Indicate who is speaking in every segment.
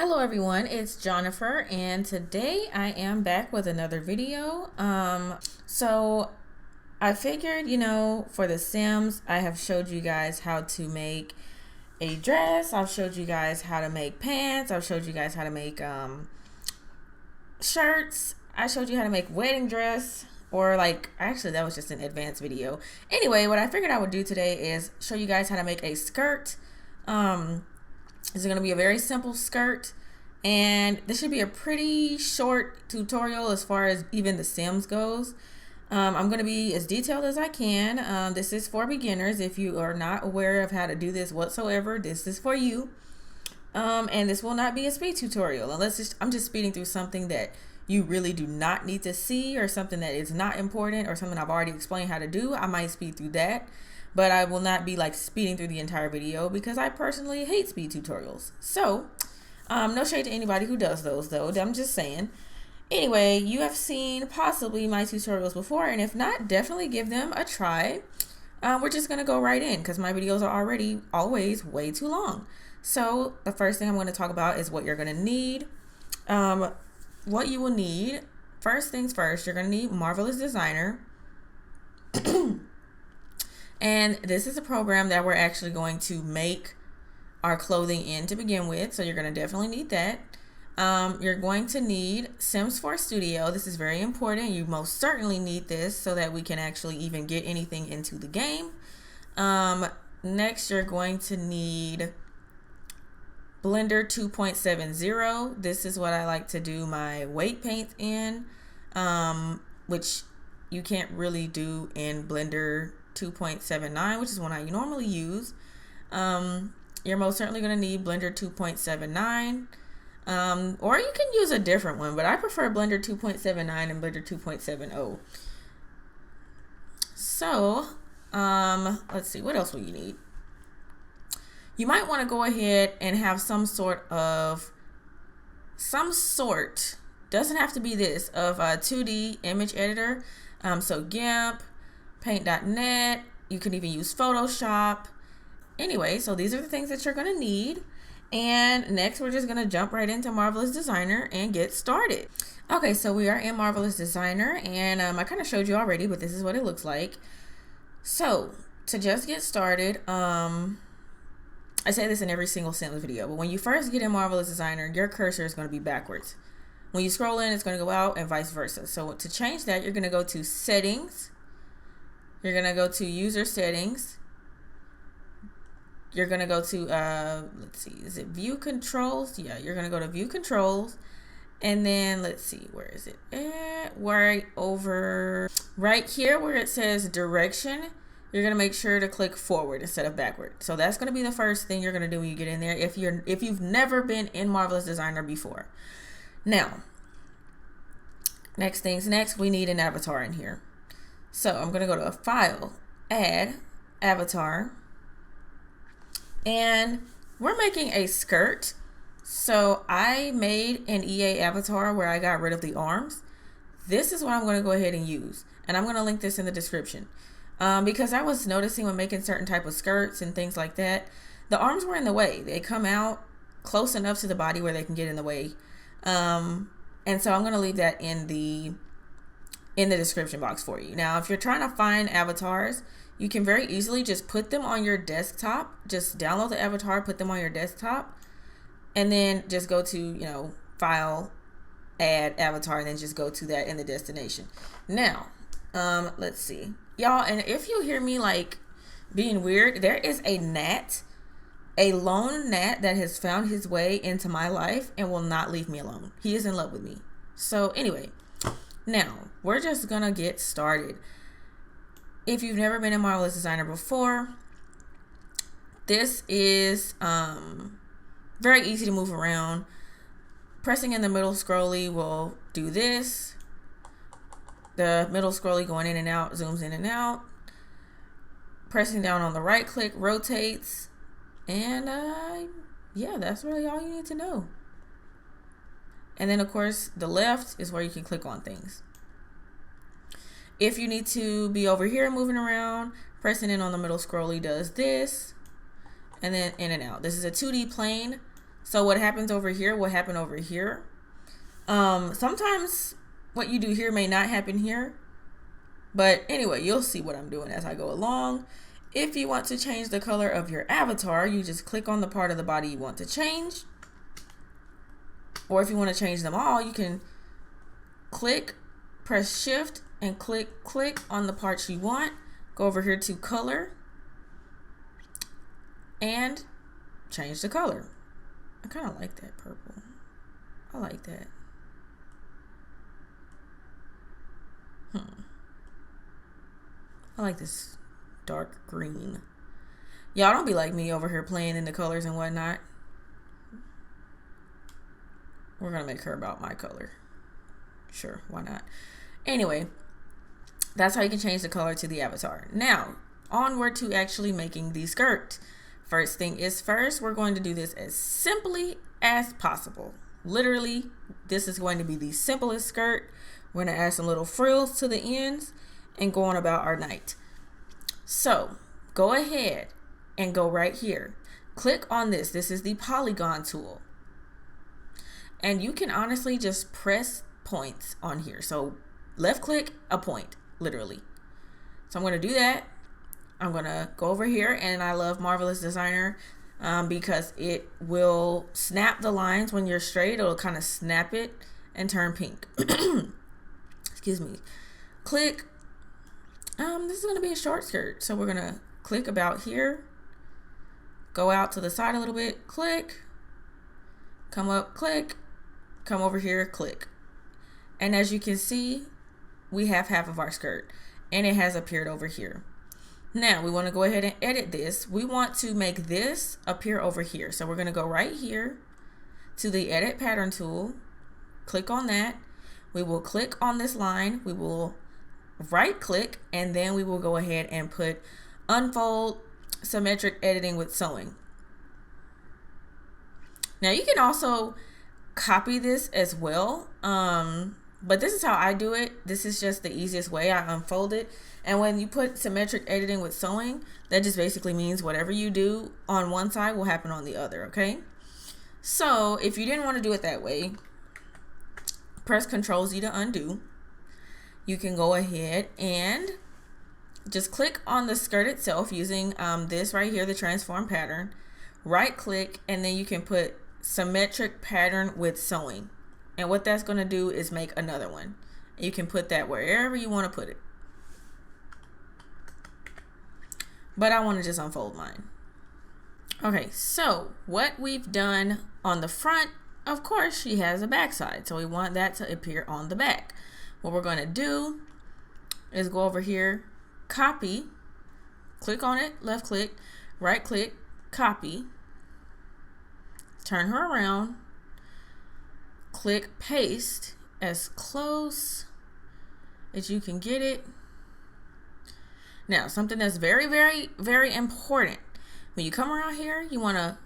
Speaker 1: Hello everyone, it's Jennifer and today I am back with another video. So I figured, for The Sims, I have showed you guys how to make a dress. I've showed you guys how to make pants. I've showed you guys how to make shirts. I showed you how to make wedding dress, or actually that was just an advanced video. Anyway, what I figured I would do today is show you guys how to make a skirt. This is going to be a very simple skirt, and this should be a pretty short tutorial as far as even The Sims goes. I'm going to be as detailed as I can. This is for beginners. If you are not aware of how to do this whatsoever, this is for you. And this will not be a speed tutorial unless I'm just speeding through something that you really do not need to see, or something that is not important, or something I've already explained how to do. I might speed through that, but I will not be speeding through the entire video because I personally hate speed tutorials. So no shade to anybody who does those though. I'm just saying. Anyway, you have seen possibly my tutorials before, and if not, definitely give them a try. We're just gonna go right in because my videos are already always way too long. So the first thing I'm going to talk about is what you're going to need. What you will need, first things first, you're going to need Marvelous Designer. And this is a program that we're actually going to make our clothing in to begin with. So you're going to definitely need that. You're going to need Sims 4 Studio. This is very important. You most certainly need this so that we can actually even get anything into the game. Next, you're going to need Blender 2.70. This is what I like to do my weight paint in, which you can't really do in Blender 2.79, which is one I normally use. You're most certainly going to need Blender 2.79, or you can use a different one, but I prefer Blender 2.79 and Blender 2.70. So let's see, what else will you need? You might want to go ahead and have some sort, doesn't have to be this, of a 2D image editor. So GIMP, Paint.net, you can even use Photoshop. Anyway, so these are the things that you're going to need. And next, we're just going to jump right into Marvelous Designer and get started. Okay, so we are in Marvelous Designer, and I kind of showed you already, but this is what it looks like. So to just get started, I say this in every single Sims video, but when you first get in Marvelous Designer, your cursor is going to be backwards. When you scroll in, it's going to go out, and vice versa. So to change that, you're going to go to Settings. You're going to go to User Settings. You're going to go to, let's see, is it View Controls? Yeah, you're going to go to View Controls. And then, let's see, where is it at? Right over, right here where it says Direction. You're going to make sure to click forward instead of backward. So that's going to be the first thing you're going to do when you get in there if you've never been in Marvelous Designer before. Now, next things next, we need an avatar in here. So I'm going to go to a File, Add, Avatar. And we're making a skirt. So I made an EA avatar where I got rid of the arms. This is what I'm going to go ahead and use. And I'm going to link this in the description. Because I was noticing when making certain type of skirts and things like that, the arms were in the way. They come out close enough to the body where they can get in the way. And so I'm going to leave that in the description box for you. Now, if you're trying to find avatars, you can very easily just put them on your desktop. Just download the avatar, put them on your desktop, and then just go to, File, Add, Avatar, and then just go to that in the destination. Now, let's see. Y'all, and if you hear me being weird, there is a gnat, a lone gnat that has found his way into my life and will not leave me alone. He is in love with me. So anyway, now we're just gonna get started. If you've never been in Marvelous Designer before, this is very easy to move around. Pressing in the middle scrolly will do this. The middle scrolly going in and out, zooms in and out. Pressing down on the right click rotates. And yeah, that's really all you need to know. And then of course the left is where you can click on things. If you need to be over here moving around, pressing in on the middle scrolly does this. And then in and out. This is a 2D plane. So what happens over here will happen over here. Sometimes what you do here may not happen here. But anyway, you'll see what I'm doing as I go along. If you want to change the color of your avatar, you just click on the part of the body you want to change. Or if you want to change them all, you can click, press shift, and click on the parts you want. Go over here to color and change the color. I kind of like that purple. I like that. I like this dark green. Y'all don't be like me over here playing in the colors and whatnot. We're gonna make her about my color. Sure, why not? Anyway, that's how you can change the color to the avatar. Now, onward to actually making the skirt. First thing is first, we're going to do this as simply as possible. Literally, this is going to be the simplest skirt. We're gonna add some little frills to the ends and go on about our night. So go ahead and go right here. Click on this. This is the polygon tool. And you can honestly just press points on here. So left click a point, literally. So I'm going to do that. I'm going to go over here, and I love Marvelous Designer because it will snap the lines when you're straight. It'll kind of snap it and turn pink. Excuse me. Click. This is going to be a short skirt. So we're going to click about here. Go out to the side a little bit. Click. Come up. Click. Come over here. Click. And as you can see, we have half of our skirt. And it has appeared over here. Now we want to go ahead and edit this. We want to make this appear over here. So we're going to go right here to the edit pattern tool. Click on that. We will click on this line. We will right click, and then we will go ahead and put unfold symmetric editing with sewing. Now you can also copy this as well. But this is how I do it. This is just the easiest way. I unfold it. And when you put symmetric editing with sewing, that just basically means whatever you do on one side will happen on the other, okay? So if you didn't want to do it that way, press Ctrl-Z to undo. You can go ahead and just click on the skirt itself using this right here, the transform pattern. Right click, and then you can put symmetric pattern with sewing. And what that's going to do is make another one. You can put that wherever you want to put it. But I want to just unfold mine. Okay, so what we've done on the front, of course, she has a back side. So we want that to appear on the back. What we're going to do is go over here, copy, click on it, left click, right click, copy, turn her around, click paste as close as you can get it. Now, something that's very, very, very important. When you come around here, you want to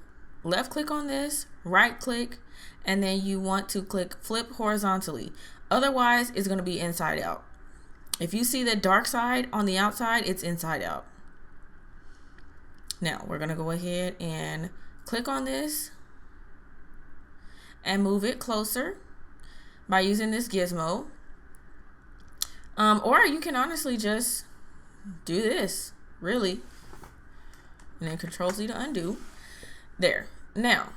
Speaker 1: left click on this, right click, and then you want to click flip horizontally. Otherwise, it's going to be inside out. If you see the dark side on the outside, it's inside out. Now, we're going to go ahead and click on this and move it closer by using this gizmo. Or you can honestly just do this, really. And then Ctrl-Z to undo. There. Now,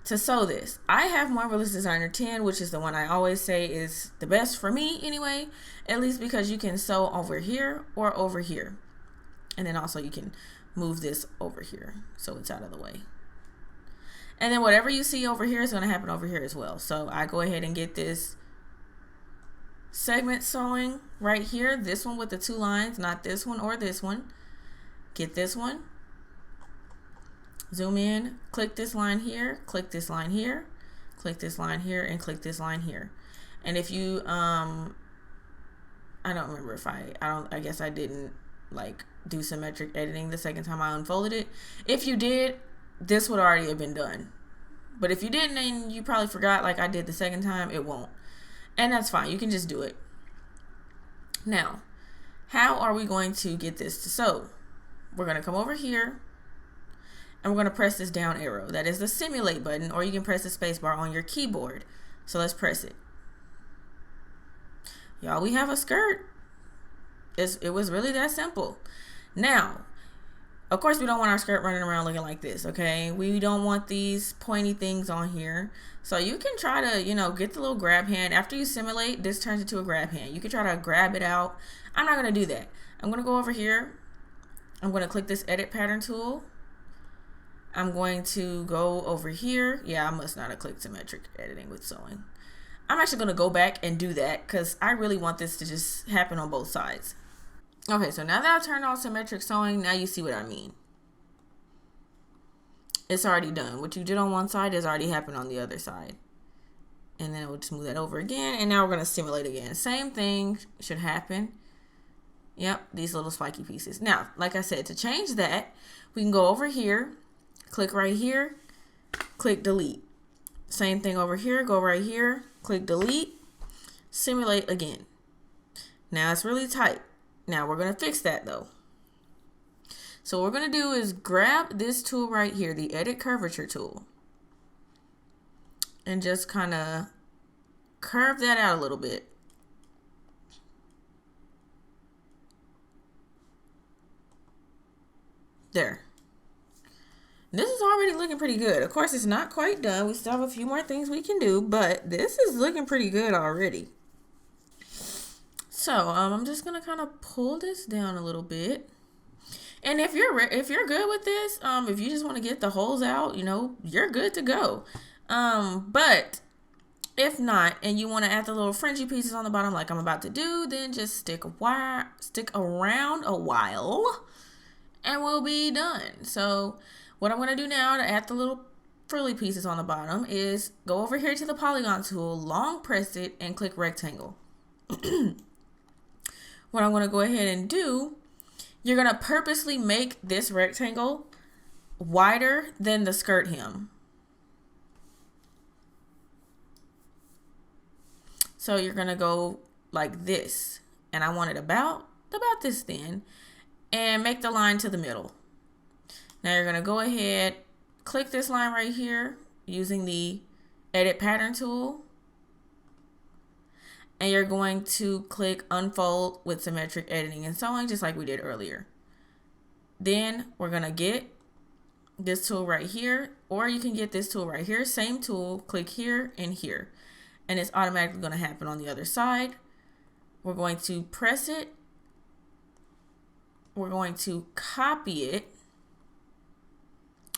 Speaker 1: to sew this, I have Marvelous Designer 10, which is the one I always say is the best for me anyway, at least because you can sew over here or over here. And then also you can move this over here so it's out of the way. And then whatever you see over here is going to happen over here as well. So I go ahead and get this segment sewing right here, this one with the two lines, not this one or this one. Get this one. Zoom in, click this line here, click this line here, click this line here, and click this line here. And if you, I don't remember if I guess I didn't like do symmetric editing the second time I unfolded it. If you did, this would already have been done. But if you didn't and you probably forgot like I did the second time, it won't. And that's fine, you can just do it. Now, how are we going to get this to sew? We're gonna come over here, and we're going to press this down arrow. That is the simulate button, or you can press the space bar on your keyboard. So let's press it. Y'all, we have a skirt. It was really that simple. Now, of course, we don't want our skirt running around looking like this, okay? We don't want these pointy things on here. So you can try to, you know, get the little grab hand. After you simulate, this turns into a grab hand. You can try to grab it out. I'm not going to do that. I'm going to go over here. I'm going to click this edit pattern tool. I'm going to go over here. Yeah, I must not have clicked symmetric editing with sewing. I'm actually going to go back and do that because I really want this to just happen on both sides. Okay, so now that I've turned on symmetric sewing, now you see what I mean. It's already done. What you did on one side has already happened on the other side. And then we'll just move that over again. And now we're going to simulate again. Same thing should happen. Yep, these little spiky pieces. Now, like I said, to change that, we can go over here, click right here, click delete. Same thing over here, go right here, click delete, simulate again. Now it's really tight. Now we're going to fix that though. So what we're going to do is grab this tool right here, the edit curvature tool, and just kind of curve that out a little bit. There. This is already looking pretty good. Of course, it's not quite done. We still have a few more things we can do, but this is looking pretty good already. So I'm just gonna kind of pull this down a little bit. And if you're good with this, if you just want to get the holes out, you know, you're good to go. But if not, and you want to add the little fringy pieces on the bottom like I'm about to do, then just stick around a while and we'll be done. So what I'm going to do now to add the little frilly pieces on the bottom is go over here to the polygon tool, long press it, and click rectangle. What I'm going to go ahead and do, you're going to purposely make this rectangle wider than the skirt hem. So you're going to go like this, and I want it about this thin, and make the line to the middle. Now you're going to go ahead, click this line right here using the edit pattern tool, and you're going to click unfold with symmetric editing and sewing just like we did earlier. Then we're going to get this tool right here, or you can get this tool right here, same tool, click here and here, and it's automatically going to happen on the other side. We're going to press it. We're going to copy it.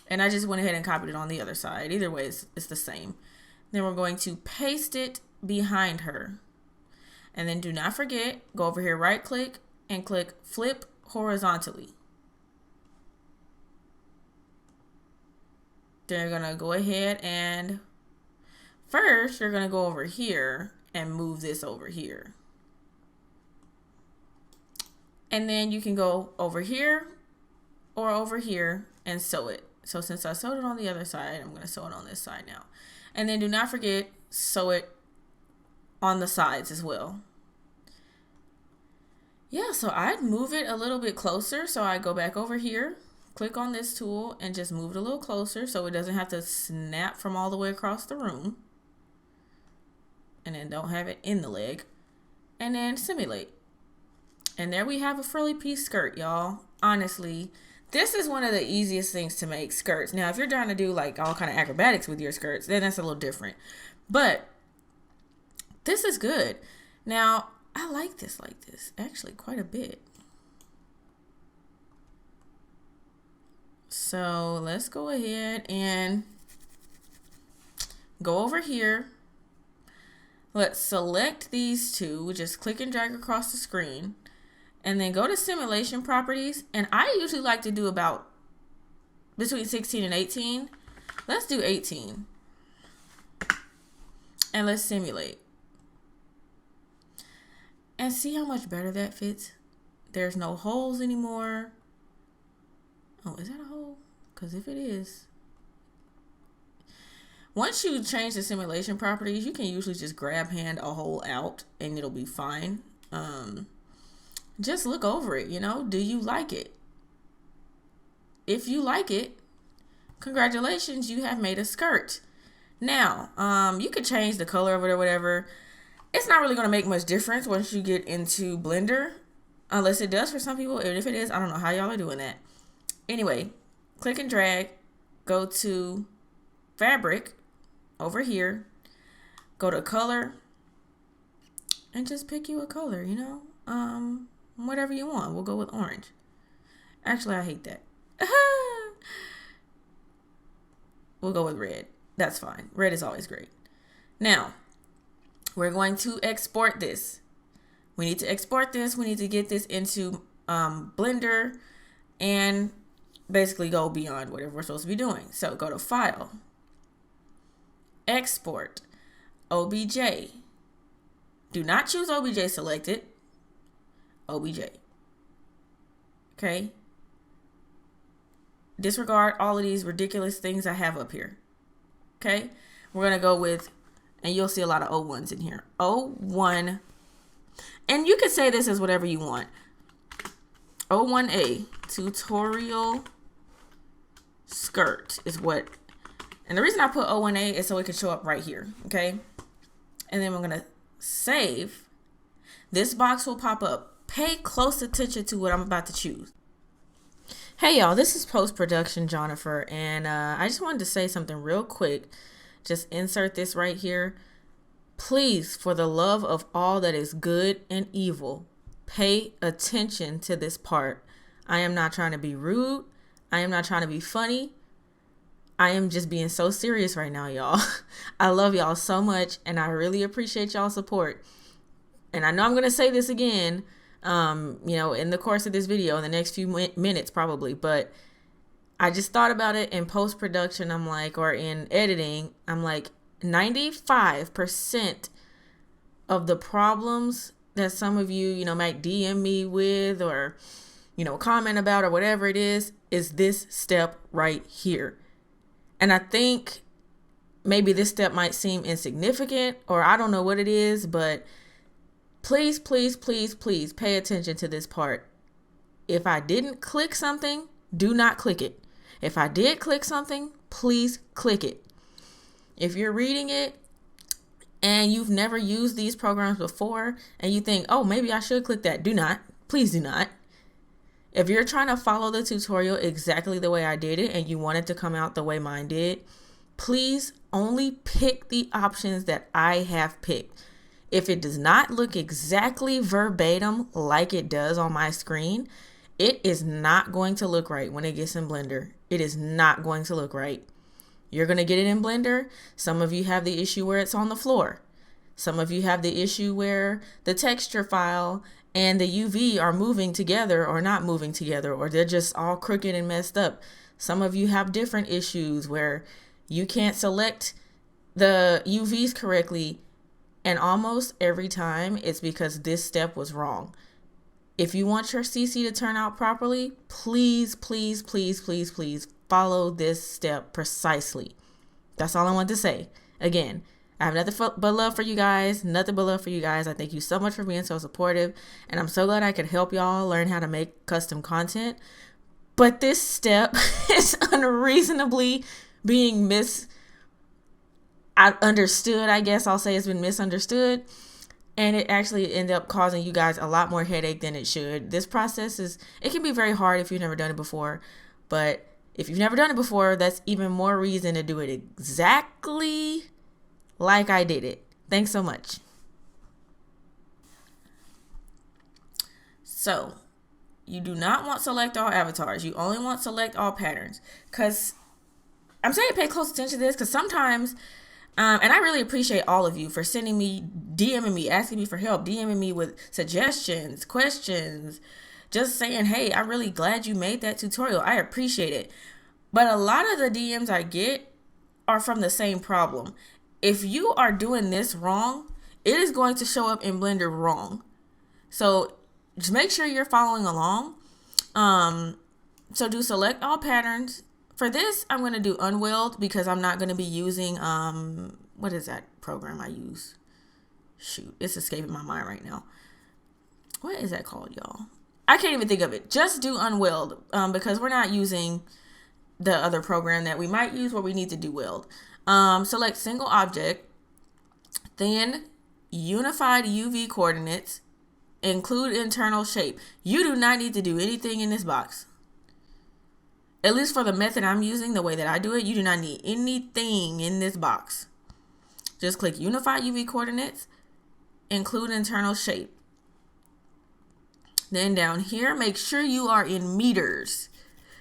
Speaker 1: And I just went ahead and copied it on the other side. Either way, it's the same. Then we're going to paste it behind her. And then do not forget, go over here, right click, and click flip horizontally. Then you're going to go ahead and first you're going to go over here and move this over here. And then you can go over here or over here and sew it. So since I sewed it on the other side, I'm going to sew it on this side now. And then do not forget, sew it on the sides as well. Yeah, so I'd move it a little bit closer. So I go back over here, click on this tool, and just move it a little closer so it doesn't have to snap from all the way across the room. And then don't have it in the leg. And then simulate. And there we have a frilly piece skirt, y'all. Honestly, this is one of the easiest things to make, skirts. Now, if you're trying to do like all kind of acrobatics with your skirts, then that's a little different. But this is good. Now, I like this actually quite a bit. So let's go ahead and go over here. Let's select these two. Just click and drag across the screen. And then go to simulation properties. And I usually like to do about between 16 and 18. Let's do 18. And let's simulate. And see how much better that fits? There's no holes anymore. Oh, is that a hole? Because if it is, once you change the simulation properties, you can usually just grab hand a hole out and it'll be fine. Just look over it, you know, do you like it? If you like it, congratulations, you have made a skirt. Now, you could change the color of it or whatever. It's not really going to make much difference once you get into Blender, unless it does for some people. And if it is, I don't know how y'all are doing that. Anyway, click and drag, go to fabric over here, go to color, and just pick you a color, you know, whatever you want. We'll go with orange. Actually, I hate that. We'll go with red. That's fine. Red is always great. Now, we're going to export this. We need to export this. We need to get this into Blender and basically go beyond whatever we're supposed to be doing. So go to File, Export, OBJ. Do not choose OBJ selected. OBJ. Okay. Disregard all of these ridiculous things I have up here. Okay. We're going to go with, and you'll see a lot of O1s in here. O1. And you can say this as whatever you want. O1A, tutorial skirt is what. And the reason I put O1A is so it can show up right here. Okay. And then we're going to save. This box will pop up. Pay close attention to what I'm about to choose. Hey y'all, this is post-production Jennifer, and I just wanted to say something real quick. Just insert this right here. Please, for the love of all that is good and evil, pay attention to this part. I am not trying to be rude. I am not trying to be funny. I am just being so serious right now, y'all. I love y'all so much, and I really appreciate y'all's support. And I know I'm going to say this again, you know, in the course of this video, in the next few minutes probably, but I just thought about it in post-production. I'm like, or in editing, I'm like, 95% of the problems that some of you, you know, might DM me with or, you know, comment about or whatever it is this step right here. And I think maybe this step might seem insignificant, or I don't know what it is, but please, please, please, please pay attention to this part. If I didn't click something, do not click it. If I did click something, please click it. If you're reading it and you've never used these programs before and you think, oh, maybe I should click that, do not. Please do not. If you're trying to follow the tutorial exactly the way I did it and you want it to come out the way mine did, please only pick the options that I have picked. If it does not look exactly verbatim like it does on my screen, it is not going to look right when it gets in Blender. It is not going to look right. You're going to get it in Blender. Some of you have the issue where it's on the floor. Some of you have the issue where the texture file and the UV are moving together or not moving together, or they're just all crooked and messed up. Some of you have different issues where you can't select the UVs correctly, and almost every time it's because this step was wrong. If you want your CC to turn out properly, please, please, please, please, please follow this step precisely. That's all I want to say. Again, I have nothing but love for you guys. Nothing but love for you guys. I thank you so much for being so supportive. And I'm so glad I could help y'all learn how to make custom content. But this step is unreasonably being understood. I guess I'll say it's been misunderstood. And it actually ended up causing you guys a lot more headache than it should. This process it can be very hard if you've never done it before. But if you've never done it before, that's even more reason to do it exactly like I did it. Thanks so much. So, you do not want select all avatars. You only want select all patterns. Because I'm saying pay close attention to this because sometimes, and I really appreciate all of you for sending me, DMing me, asking me for help, DMing me with suggestions, questions, just saying, hey, I'm really glad you made that tutorial. I appreciate it. But a lot of the DMs I get are from the same problem. If you are doing this wrong, it is going to show up in Blender wrong. So just make sure you're following along. So do select all patterns. For this, I'm going to do unweld because I'm not going to be using, what is that program I use? Shoot, it's escaping my mind right now. What is that called, y'all? I can't even think of it. Just do unweld because we're not using the other program that we might use where we need to do weld. Select single object, then unified UV coordinates, include internal shape. You do not need to do anything in this box. At least for the method I'm using, the way that I do it, you do not need anything in this box. Just click unified UV coordinates, include internal shape. Then down here, make sure you are in meters.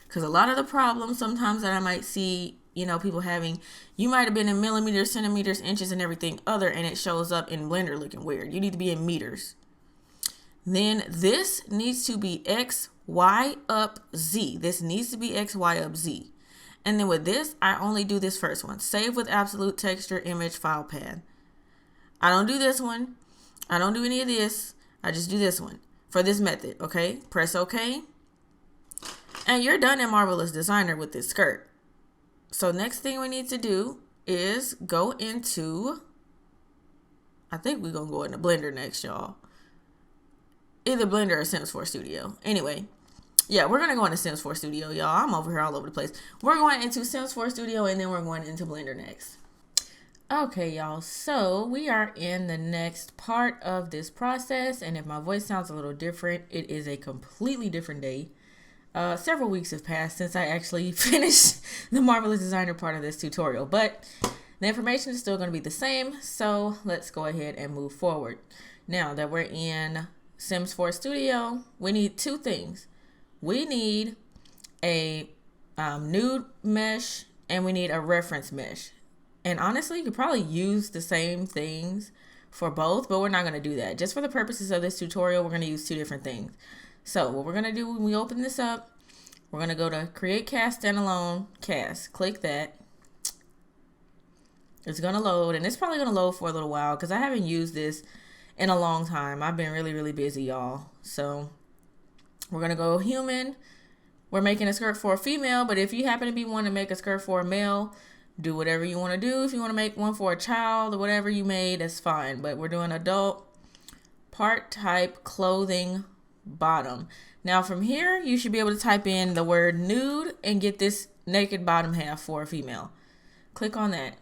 Speaker 1: Because a lot of the problems sometimes that I might see, people having, you might have been in millimeters, centimeters, inches, and everything other, and it shows up in Blender looking weird. You need to be in meters. Then this needs to be X, Y, up, Z. This needs to be X, Y, up, Z. And then with this, I only do this first one. Save with absolute texture image file path. I don't do this one. I don't do any of this. I just do this one for this method, okay? Press OK. And you're done in Marvelous Designer with this skirt. So next thing we need to do is go into, I think we're going to go into Blender next, y'all. Either Blender or Sims 4 Studio. Anyway, yeah, we're going to go into Sims 4 Studio, y'all. I'm over here all over the place. We're going into Sims 4 Studio, and then we're going into Blender next. Okay, y'all. So we are in the next part of this process. And if my voice sounds a little different, it is a completely different day. Several weeks have passed since I actually finished the Marvelous Designer part of this tutorial. But the information is still going to be the same. So let's go ahead and move forward. Now that we're in Sims 4 Studio, we need two things. We need a nude mesh and we need a reference mesh. And honestly, you could probably use the same things for both, but we're not going to do that. Just for the purposes of this tutorial, we're going to use two different things. So what we're going to do when we open this up, we're going to go to Create Cast Standalone Cast. Click that. It's going to load, and it's probably going to load for a little while because I haven't used this in a long time. I've been really, really busy, y'all. So we're going to go human. We're making a skirt for a female, but if you happen to be wanting to make a skirt for a male, do whatever you want to do. If you want to make one for a child or whatever you made, that's fine. But we're doing adult, part type, clothing, bottom. Now from here, you should be able to type in the word nude and get this naked bottom half for a female. Click on that.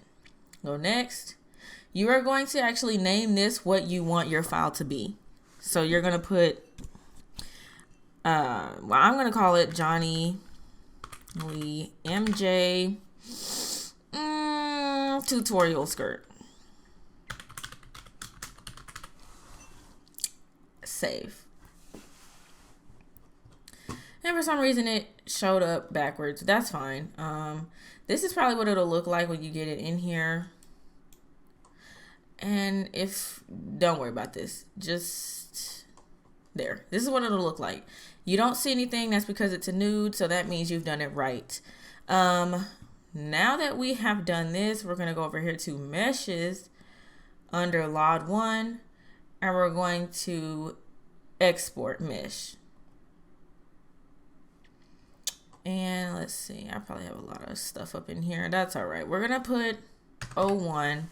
Speaker 1: Go next. You are going to actually name this what you want your file to be. So you're going to put, I'm going to call it johnnieleemj tutorial skirt. Save. And for some reason it showed up backwards. That's fine. This is probably what it'll look like when you get it in here. And don't worry about this. Just there. This is what it'll look like. You don't see anything. That's because it's a nude. So that means you've done it right. Now that we have done this, we're going to go over here to meshes under LOD 1. And we're going to export mesh. And let's see. I probably have a lot of stuff up in here. That's all right. We're going to put 01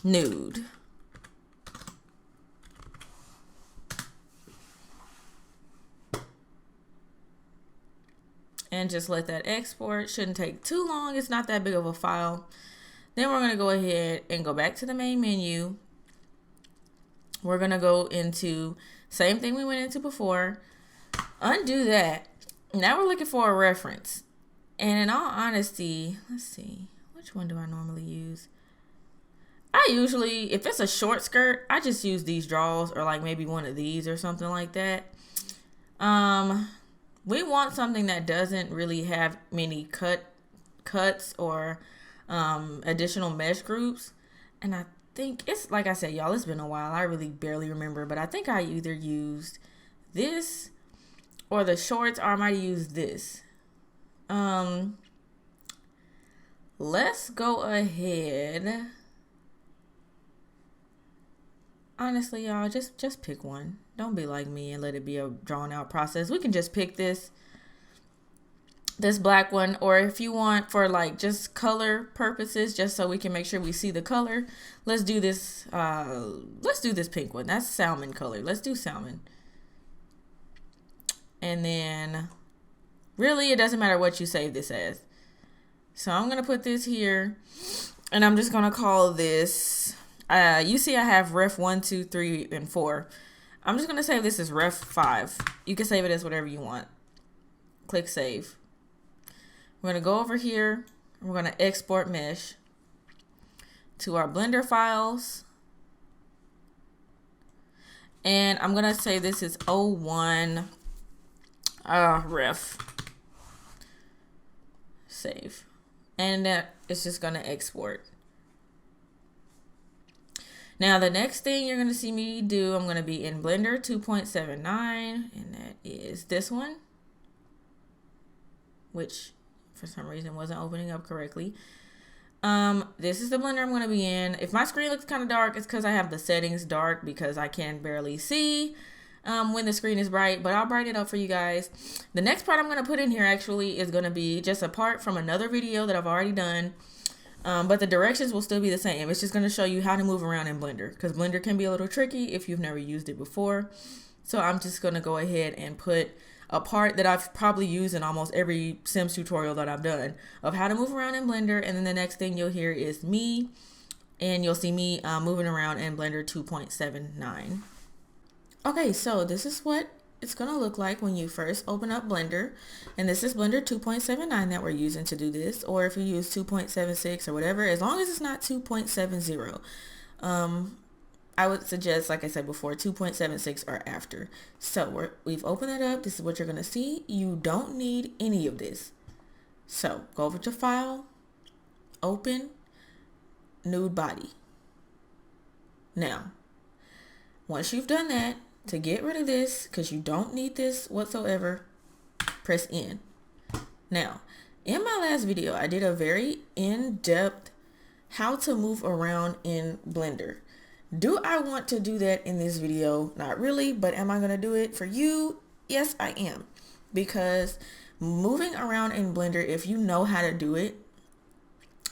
Speaker 1: nude. And just let that export. Shouldn't take too long. It's not that big of a file. Then we're going to go ahead and go back to the main menu. We're going to go into same thing we went into before. Undo that. Now we're looking for a reference. And in all honesty, let's see. Which one do I normally use? I usually, if it's a short skirt, I just use these draws or like maybe one of these or something like that. We want something that doesn't really have many cuts or additional mesh groups. And I think it's, like I said, y'all, it's been a while. I really barely remember, but I think I either used this or the shorts, or I might have used this. Let's go ahead. Honestly, y'all, just pick one. Don't be like me and let it be a drawn out process. We can just pick this black one, or if you want for like just color purposes, just so we can make sure we see the color, let's do this pink one. That's salmon color. Let's do salmon. And then Really, it doesn't matter what you save this as. So I'm going to put this here, and I'm just going to call this, you see I have ref 1, 2, 3, and 4. I'm just going to save this as ref 5. You can save it as whatever you want. Click save. We're going to go over here. We're going to export mesh to our Blender files. And I'm going to say this is 01 ref. Save. And it's just going to export. Now the next thing you're going to see me do, I'm going to be in Blender 2.79, and that is this one, which for some reason wasn't opening up correctly. This is the Blender I'm going to be in. If my screen looks kind of dark, it's because I have the settings dark because I can barely see when the screen is bright, but I'll brighten it up for you guys. The next part I'm going to put in here actually is going to be just a part from another video that I've already done, but the directions will still be the same. It's just going to show you how to move around in Blender, because Blender can be a little tricky if you've never used it before. So I'm just going to go ahead and put a part that I've probably used in almost every Sims tutorial that I've done of how to move around in Blender. And then the next thing you'll hear is me, and you'll see me moving around in Blender 2.79. Okay, so this is what it's going to look like when you first open up Blender. And this is Blender 2.79 that we're using to do this. Or if you use 2.76 or whatever, as long as it's not 2.70. I would suggest, like I said before, 2.76 or after. So we've opened that up. This is what you're going to see. You don't need any of this. So go over to File, Open, Nude Body. Now, once you've done that, to get rid of this, because you don't need this whatsoever, press N. Now, in my last video, I did a very in-depth how to move around in Blender. Do I want to do that in this video? Not really, but am I going to do it for you? Yes, I am. Because moving around in Blender, if you know how to do it,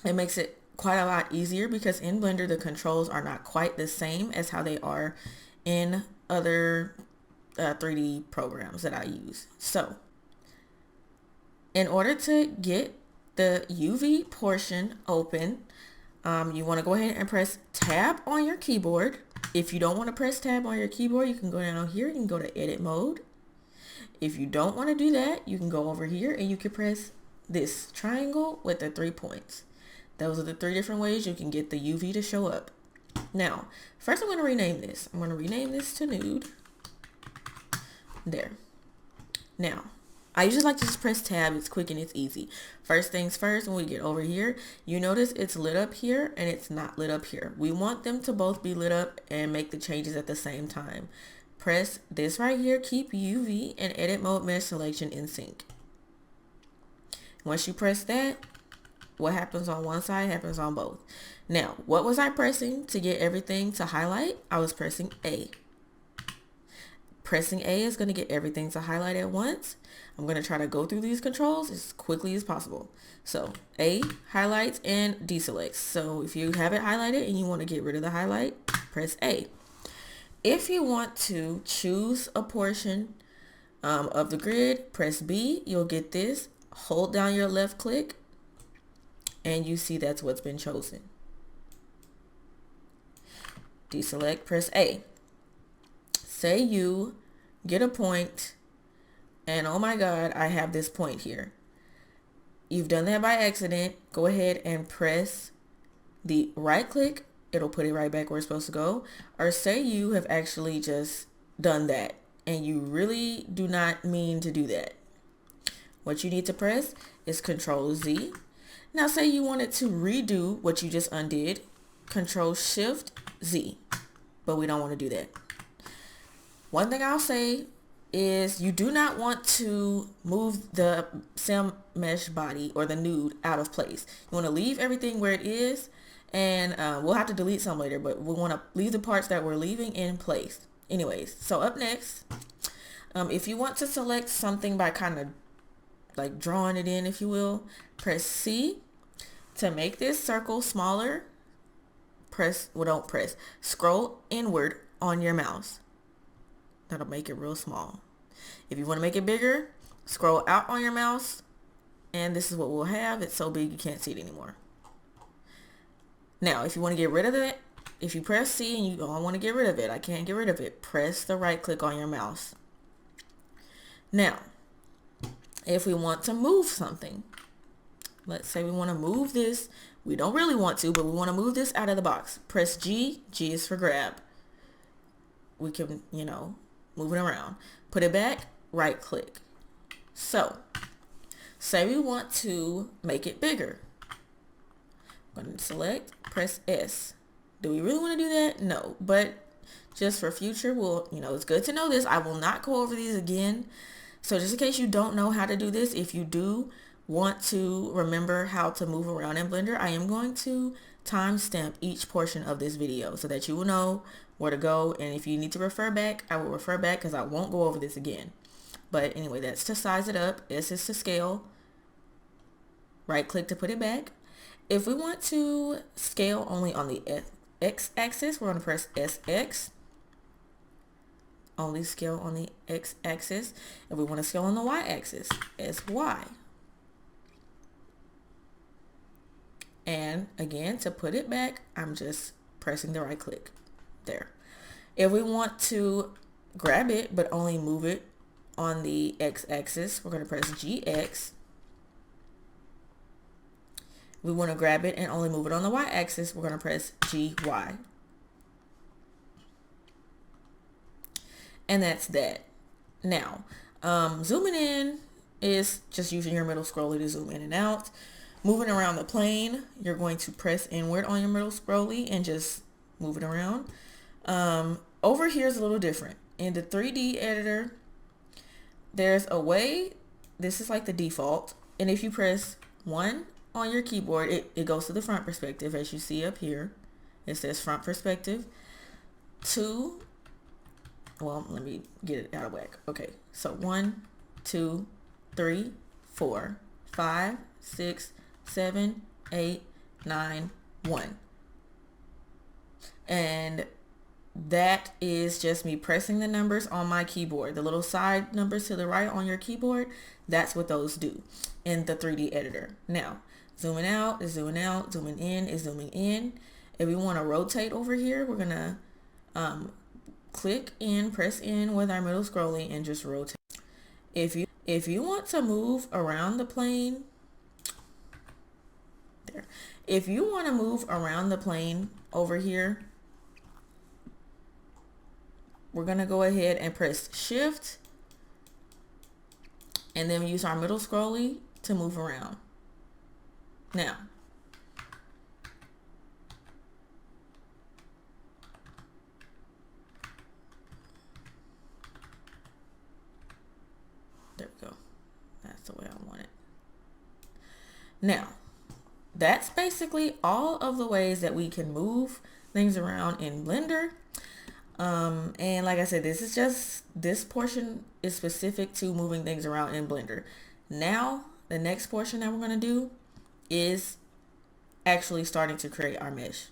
Speaker 1: it makes it quite a lot easier, because in Blender, the controls are not quite the same as how they are in other 3D programs that I use. So in order to get the UV portion open, you want to go ahead and press tab on your keyboard. If you don't want to press tab on your keyboard, you can go down here and go to edit mode. If you don't want to do that, you can go over here and you can press this triangle with the 3 points. Those are the 3 different ways you can get the UV to show up. Now, first I'm going to rename this. I'm going to rename this to nude. There. Now, I usually like to just press tab. It's quick and it's easy. First things first, when we get over here, you notice it's lit up here and it's not lit up here. We want them to both be lit up and make the changes at the same time. Press this right here, keep UV and edit mode mesh selection in sync. Once you press that, what happens on one side happens on both. Now, what was I pressing to get everything to highlight? I was pressing A. Pressing A is going to get everything to highlight at once. I'm going to try to go through these controls as quickly as possible. So A highlights and deselects. So if you have it highlighted and you want to get rid of the highlight, press A. If you want to choose a portion of the grid, press B. You'll get this. Hold down your left click and you see that's what's been chosen. Deselect, press A. Say you get a point and oh my God, I have this point here. You've done that by accident. Go ahead and press the right click. It'll put it right back where it's supposed to go. Or say you have actually just done that and you really do not mean to do that. What you need to press is Control Z. Now say you wanted to redo what you just undid. Control Shift Z. But we don't want to do that. One thing I'll say is you do not want to move the sim mesh body or the nude out of place. You want to leave everything where it is, and we'll have to delete some later, but we want to leave the parts that we're leaving in place. Anyways, so up next, if you want to select something by kind of like drawing it in, if you will, press C. To make this circle smaller, scroll inward on your mouse. That'll make it real small. If you want to make it bigger, scroll out on your mouse, and this is what we'll have. It's so big you can't see it anymore. Now, if you want to get rid of it, if you press C and you don't want to get rid of it, I can't get rid of it, press the right click on your mouse. Now, if we want to move something, let's say we want to move this. We don't really want to, but we want to move this out of the box. Press G. G is for grab. We can, move it around. Put it back, right click. So, say we want to make it bigger. I'm going to select, press S. Do we really want to do that? No, but just for future, it's good to know this. I will not go over these again. So just in case you don't know how to do this, if you do want to remember how to move around in Blender, I am going to timestamp each portion of this video so that you will know where to go. And if you need to refer back, I will refer back because I won't go over this again. But anyway, that's to size it up. S is to scale. Right click to put it back. If we want to scale only on the X axis, we're going to press SX. Only scale on the X axis. If we want to scale on the Y axis, SY. And again, to put it back, I'm just pressing the right click there. If we want to grab it, but only move it on the X axis, we're going to press GX. We want to grab it and only move it on the Y axis, we're going to press GY. And that's that. Now, zooming in is just using your middle scroller to zoom in and out. Moving around the plane, you're going to press inward on your middle scroller and just move it around. Over here is a little different. In the 3D editor, there's a way, this is like the default, and if you press 1 on your keyboard, it goes to the front perspective, as you see up here. It says front perspective. 2, well, let me get it out of whack. Okay, so 1, 2, 3, 4, 5, 6, 7, 8, 9, 1. And that is just me pressing the numbers on my keyboard. The little side numbers to the right on your keyboard, that's what those do in the 3D editor. Now, zooming out is zooming out, zooming in is zooming in. If we want to rotate over here, we're going to click in, press in with our middle scrolling and just rotate. If you want to move around the plane, there. If you want to move around the plane over here, we're going to go ahead and press Shift and then use our middle scrolling to move around. Now, there we go. That's the way I want it. Now, that's basically all of the ways that we can move things around in Blender. And like I said, this portion is specific to moving things around in Blender. Now, the next portion that we're going to do is actually starting to create our mesh.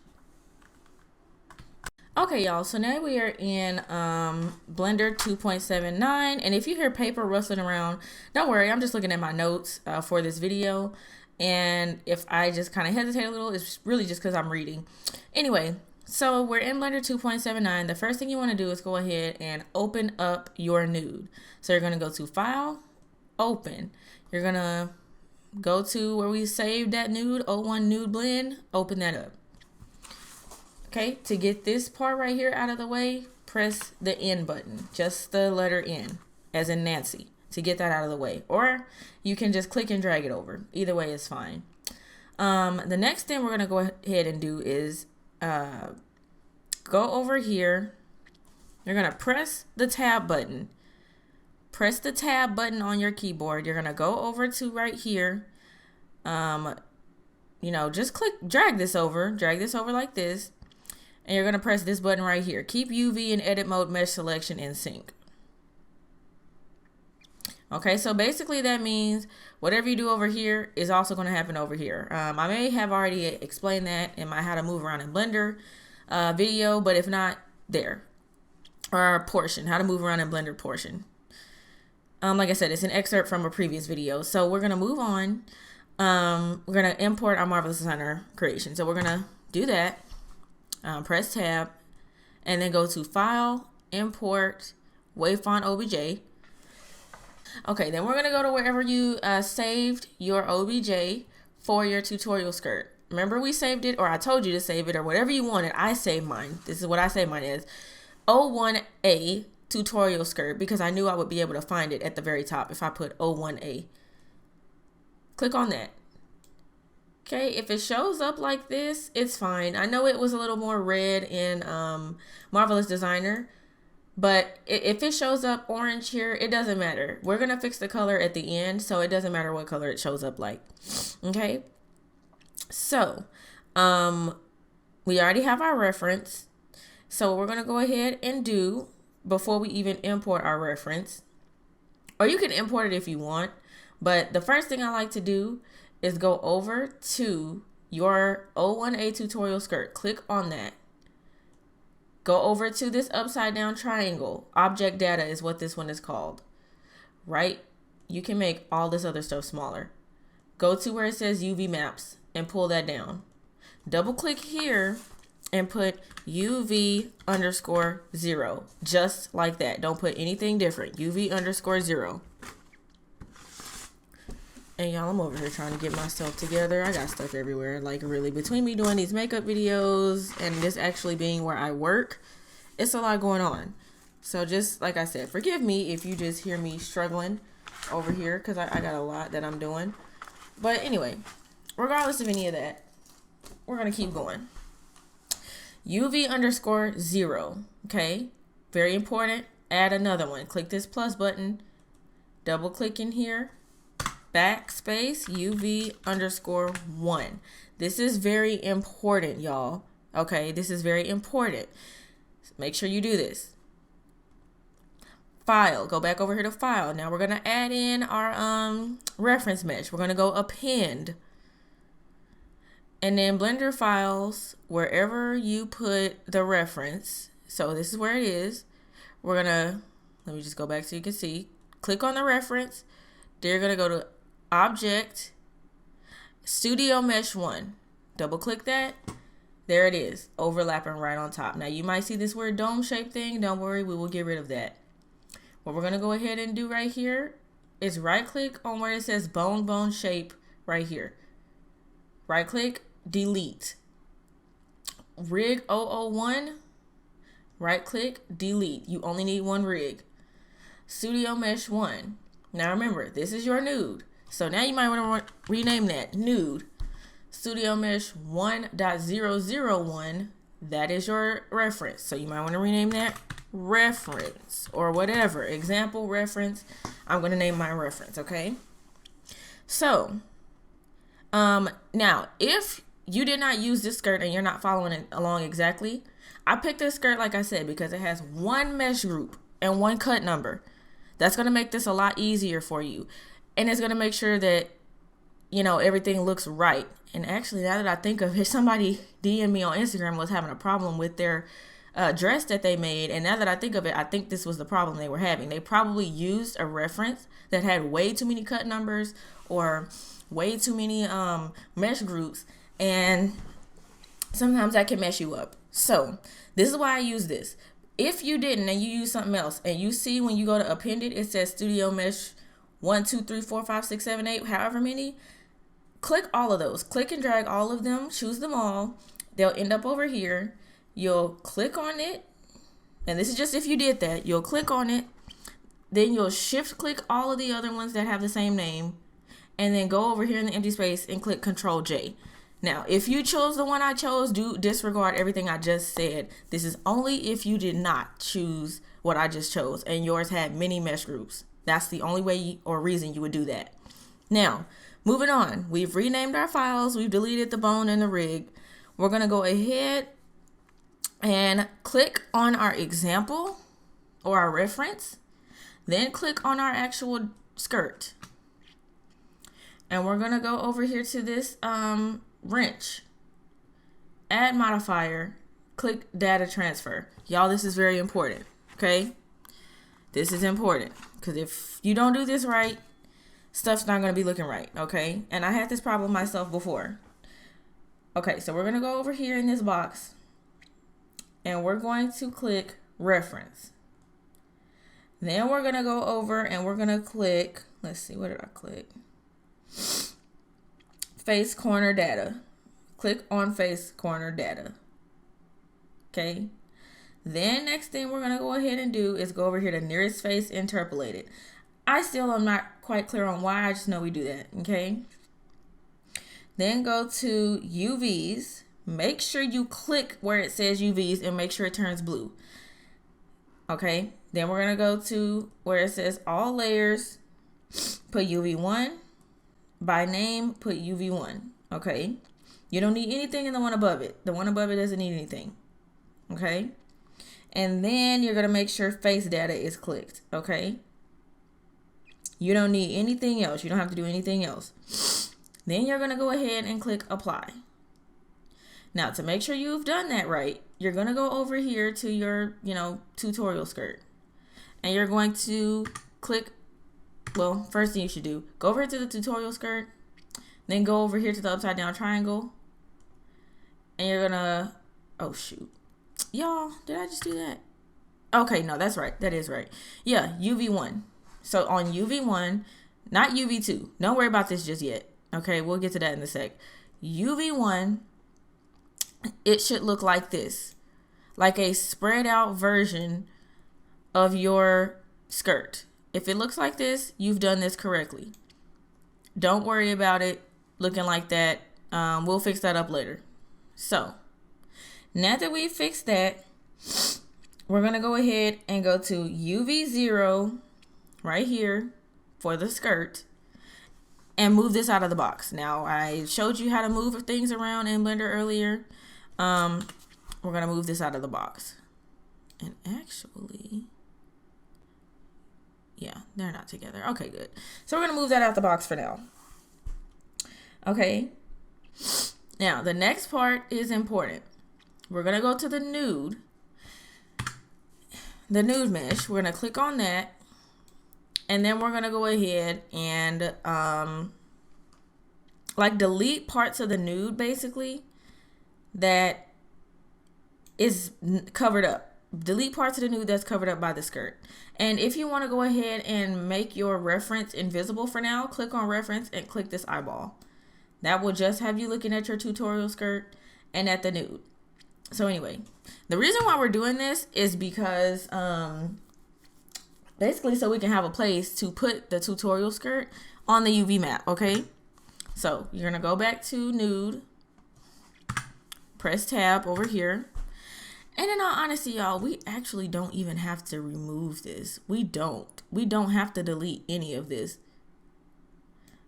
Speaker 1: Okay, y'all, so now we are in Blender 2.79, and if you hear paper rustling around, don't worry, I'm just looking at my notes for this video, and if I just kind of hesitate a little, it's really just because I'm reading. Anyway, so we're in Blender 2.79. The first thing you want to do is go ahead and open up your nude. So you're going to go to File, Open. You're going to go to where we saved that nude, 01 Nude Blend, open that up. Okay, to get this part right here out of the way, press the N button, just the letter N, as in Nancy, to get that out of the way. Or you can just click and drag it over. Either way is fine. The next thing we're going to go ahead and do is go over here. You're going to press the tab button. Press the tab button on your keyboard. You're going to go over to right here. Just drag this over like this. And you're going to press this button right here. Keep UV and edit mode mesh selection in sync. Okay, so basically that means whatever you do over here is also going to happen over here. I may have already explained that in my how to move around in Blender video, but if not, there. Or portion, how to move around in Blender portion. Like I said, it's an excerpt from a previous video. So we're going to move on. We're going to import our Marvelous Designer creation. So we're going to do that. Press tab and then go to File, Import, Wavefont OBJ. Okay, then we're going to go to wherever you saved your OBJ for your tutorial skirt. Remember we saved it, or I told you to save it, or whatever you wanted. I saved mine. This is what I saved mine as. 01A tutorial skirt, because I knew I would be able to find it at the very top if I put 01A. Click on that. Okay, if it shows up like this, it's fine. I know it was a little more red in Marvelous Designer, but if it shows up orange here, it doesn't matter. We're going to fix the color at the end, so it doesn't matter what color it shows up like. Okay, so we already have our reference. So we're going to go ahead and do, before we even import our reference, or you can import it if you want, but the first thing I like to do is go over to your 01A tutorial skirt. Click on that. Go over to this upside down triangle. Object data is what this one is called, right? You can make all this other stuff smaller. Go to where it says UV maps and pull that down. Double click here and put UV_0, just like that. Don't put anything different. UV_0. And y'all, I'm over here trying to get myself together. I got stuff everywhere. Like, really, between me doing these makeup videos and this actually being where I work, it's a lot going on. So just like I said, forgive me if you just hear me struggling over here, because I got a lot that I'm doing. But anyway, regardless of any of that, we're going to keep going. UV_0. Okay, very important. Add another one. Click this plus button. Double click in here. Backspace UV_1. This is very important, y'all. Okay, this is very important. Make sure you do this. File. Go back over here to File. Now we're gonna add in our reference mesh. We're gonna go Append, and then Blender Files, wherever you put the reference. So this is where it is. We're gonna, let me just go back so you can see. Click on the reference. They're gonna go to Object, Studio Mesh 1. Double click that. There it is, overlapping right on top. Now you might see this weird dome shape thing. Don't worry, we will get rid of that. What we're gonna go ahead and do right here is right click on where it says bone shape right here. Right click, delete. Rig 001, right click, delete. You only need one rig. Studio Mesh 1. Now remember, this is your nude. So now you might want to rename that nude. Studio Mesh 1.001. That is your reference. So you might want to rename that reference or whatever. Example reference. I'm going to name my reference, okay? So, now if you did not use this skirt and you're not following it along exactly, I picked this skirt, like I said, because it has one mesh group and one cut number. That's going to make this a lot easier for you. And it's going to make sure that, you know, everything looks right. And actually, now that I think of it, somebody DM'd me on Instagram was having a problem with their dress that they made. And now that I think of it, I think this was the problem they were having. They probably used a reference that had way too many cut numbers or way too many mesh groups. And sometimes that can mess you up. So this is why I use this. If you didn't and you use something else and you see when you go to append it, it says Studio Mesh 1, 2, 3, 4, 5, 6, 7, 8, however many, click all of those. Click and drag all of them, choose them all. They'll end up over here. You'll click on it. And this is just if you did that. You'll click on it. Then you'll shift click all of the other ones that have the same name. And then go over here in the empty space and click Control J. Now, if you chose the one I chose, do disregard everything I just said. This is only if you did not choose what I just chose and yours had many mesh groups. That's the only way or reason you would do that. Now, moving on. We've renamed our files. We've deleted the bone and the rig. We're going to go ahead and click on our example or our reference. Then click on our actual skirt. And we're going to go over here to this wrench. Add modifier. Click data transfer. Y'all, this is very important. Okay? This is important. Because if you don't do this right, stuff's not going to be looking right, okay? And I had this problem myself before. Okay, so we're going to go over here in this box, and we're going to click reference. Then we're going to go over and we're going to click, let's see, what did I click? Face corner data. Click on face corner data. Okay. Then next thing we're going to go ahead and do is go over here to nearest face interpolated. I still am not quite clear on why. I just know we do that. Okay. Then go to UVs. Make sure you click where it says UVs and make sure it turns blue. Okay. Then we're going to go to where it says all layers. Put UV1. By name, put UV1. Okay. You don't need anything in the one above it. The one above it doesn't need anything. Okay. And then you're going to make sure face data is clicked. Okay. You don't need anything else. You don't have to do anything else. Then you're going to go ahead and click apply. Now, to make sure you've done that right, you're going to go over here to your, tutorial skirt. And you're going to click, well, first thing you should do, go over to the tutorial skirt. Then go over here to the upside down triangle. And you're going to, oh, shoot. Y'all, did I just do that? Okay, no, that's right. That is right. Yeah, UV1. So on UV1, not UV2. Don't worry about this just yet. Okay, we'll get to that in a sec. UV1, it should look like this. Like a spread out version of your skirt. If it looks like this, you've done this correctly. Don't worry about it looking like that. We'll fix that up later. So, now that we fixed that, we're going to go ahead and go to UV0 right here for the skirt and move this out of the box. Now, I showed you how to move things around in Blender earlier. We're going to move this out of the box. And actually, yeah, they're not together. Okay, good. So we're going to move that out the box for now. Okay. Now, the next part is important. We're going to go to the nude mesh. We're going to click on that. And then we're going to go ahead and delete parts of the nude basically that is covered up. Delete parts of the nude that's covered up by the skirt. And if you want to go ahead and make your reference invisible for now, click on reference and click this eyeball. That will just have you looking at your tutorial skirt and at the nude. So anyway, the reason why we're doing this is because basically so we can have a place to put the tutorial skirt on the UV map, okay? So you're going to go back to nude, press tab over here. And in all honesty, y'all, we actually don't even have to remove this. We don't have to delete any of this.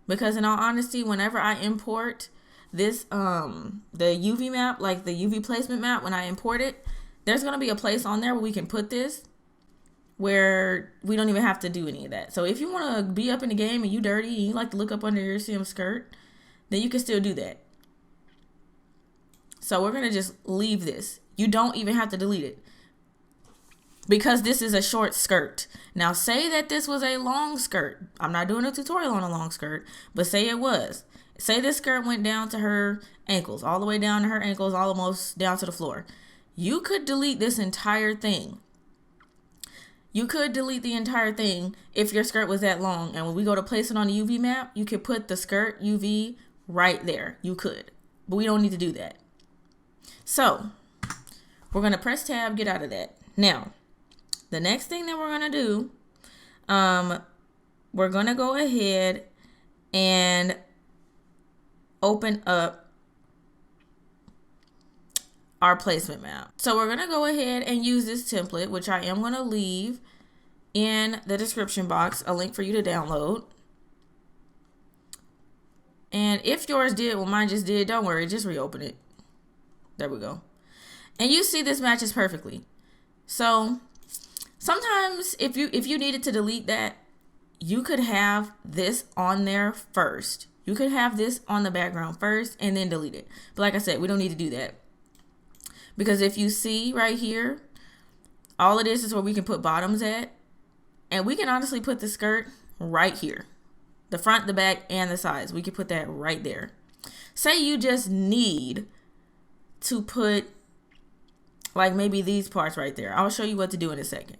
Speaker 1: Because in all honesty, whenever I import this, the UV map, like the UV placement map, when I import it, there's going to be a place on there where we can put this where we don't even have to do any of that. So if you want to be up in the game and you dirty and you like to look up under your sim skirt, then you can still do that. So we're going to just leave this. You don't even have to delete it because this is a short skirt. Now say that this was a long skirt. I'm not doing a tutorial on a long skirt, but say it was. Say this skirt went down to her ankles, all the way down to her ankles, almost down to the floor. You could delete this entire thing. You could delete the entire thing if your skirt was that long. And when we go to place it on the UV map, you could put the skirt UV right there. You could, but we don't need to do that. So we're going to press tab, get out of that. Now, the next thing that we're going to do, we're going to go ahead and open up our placement map. So we're going to go ahead and use this template, which I am going to leave in the description box, a link for you to download. And if yours did, well, mine just did, don't worry, just reopen it. There we go. And you see this matches perfectly. So sometimes if you needed to delete that, you could have this on there first. You could have this on the background first and then delete it. But like I said, we don't need to do that. Because if you see right here, all it is where we can put bottoms at. And we can honestly put the skirt right here. The front, the back, and the sides. We can put that right there. Say you just need to put like maybe these parts right there. I'll show you what to do in a second.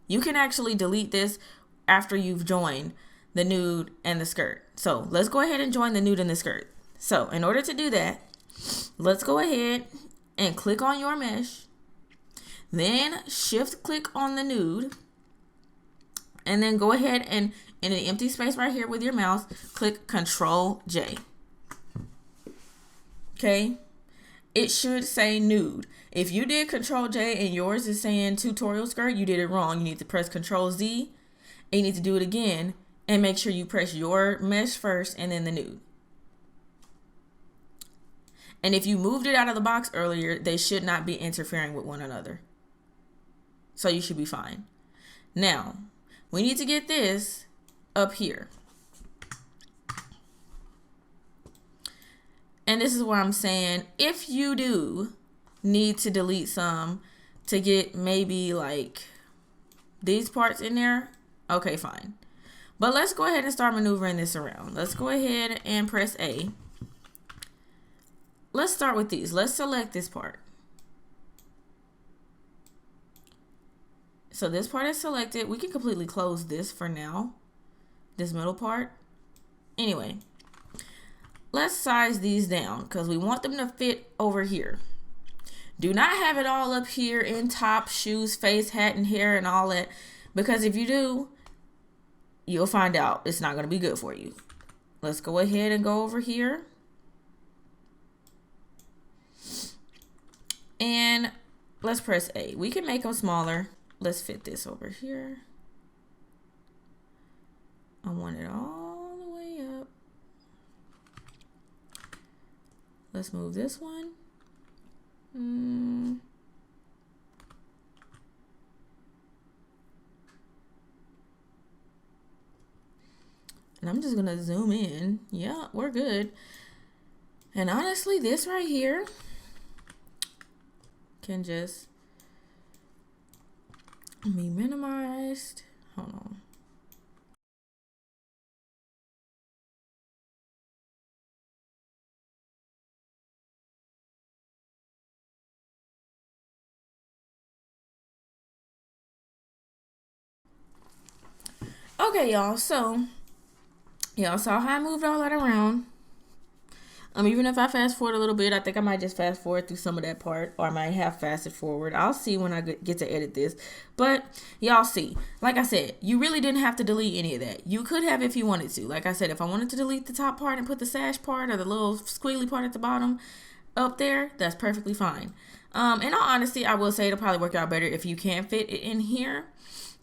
Speaker 1: You can actually delete this after you've joined the nude and the skirt. So let's go ahead and join the nude and the skirt. So in order to do that, let's go ahead and click on your mesh. Then shift click on the nude. And then go ahead and in an empty space right here with your mouse, click Control J. Okay. It should say nude. If you did Control J and yours is saying tutorial skirt, you did it wrong. You need to press Control Z and you need to do it again and make sure you press your mesh first and then the nude. And if you moved it out of the box earlier, they should not be interfering with one another. So you should be fine. Now, we need to get this up here. And this is where I'm saying, if you do need to delete some to get maybe like these parts in there, okay, fine. But let's go ahead and start maneuvering this around. Let's go ahead and press A. Let's start with these. Let's select this part. So this part is selected. We can completely close this for now, this middle part. Anyway, let's size these down because we want them to fit over here. Do not have it all up here in top, shoes, face, hat, and hair and all that, because if you do, you'll find out it's not going to be good for you. Let's go ahead and go over here. And let's press A. We can make them smaller. Let's fit this over here. I want it all the way up. Let's move this one. And I'm just gonna zoom in. Yeah, we're good. And honestly, this right here can just be minimized. Hold on. Okay, y'all. So y'all saw how I moved all that around. Even if I fast forward a little bit, I think I might just fast forward through some of that part, or I might have fasted forward. I'll see when I get to edit this. But y'all see, like I said, you really didn't have to delete any of that. You could have if you wanted to. Like I said, if I wanted to delete the top part and put the sash part or the little squiggly part at the bottom up there, that's perfectly fine. In all honesty, I will say it'll probably work out better if you can fit it in here,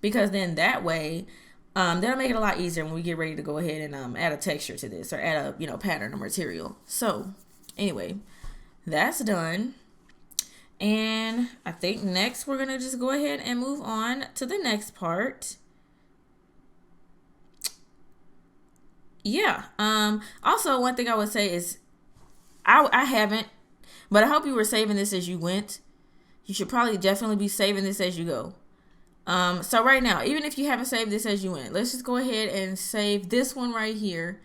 Speaker 1: because then that way, that'll make it a lot easier when we get ready to go ahead and add a texture to this, or add a pattern or material. So anyway, that's done. And I think next we're gonna just go ahead and move on to the next part. Yeah. Also, one thing I would say is I haven't, but I hope you were saving this as you went. You should probably definitely be saving this as you go. So right now, even if you haven't saved this as you went, let's just go ahead and save this one right here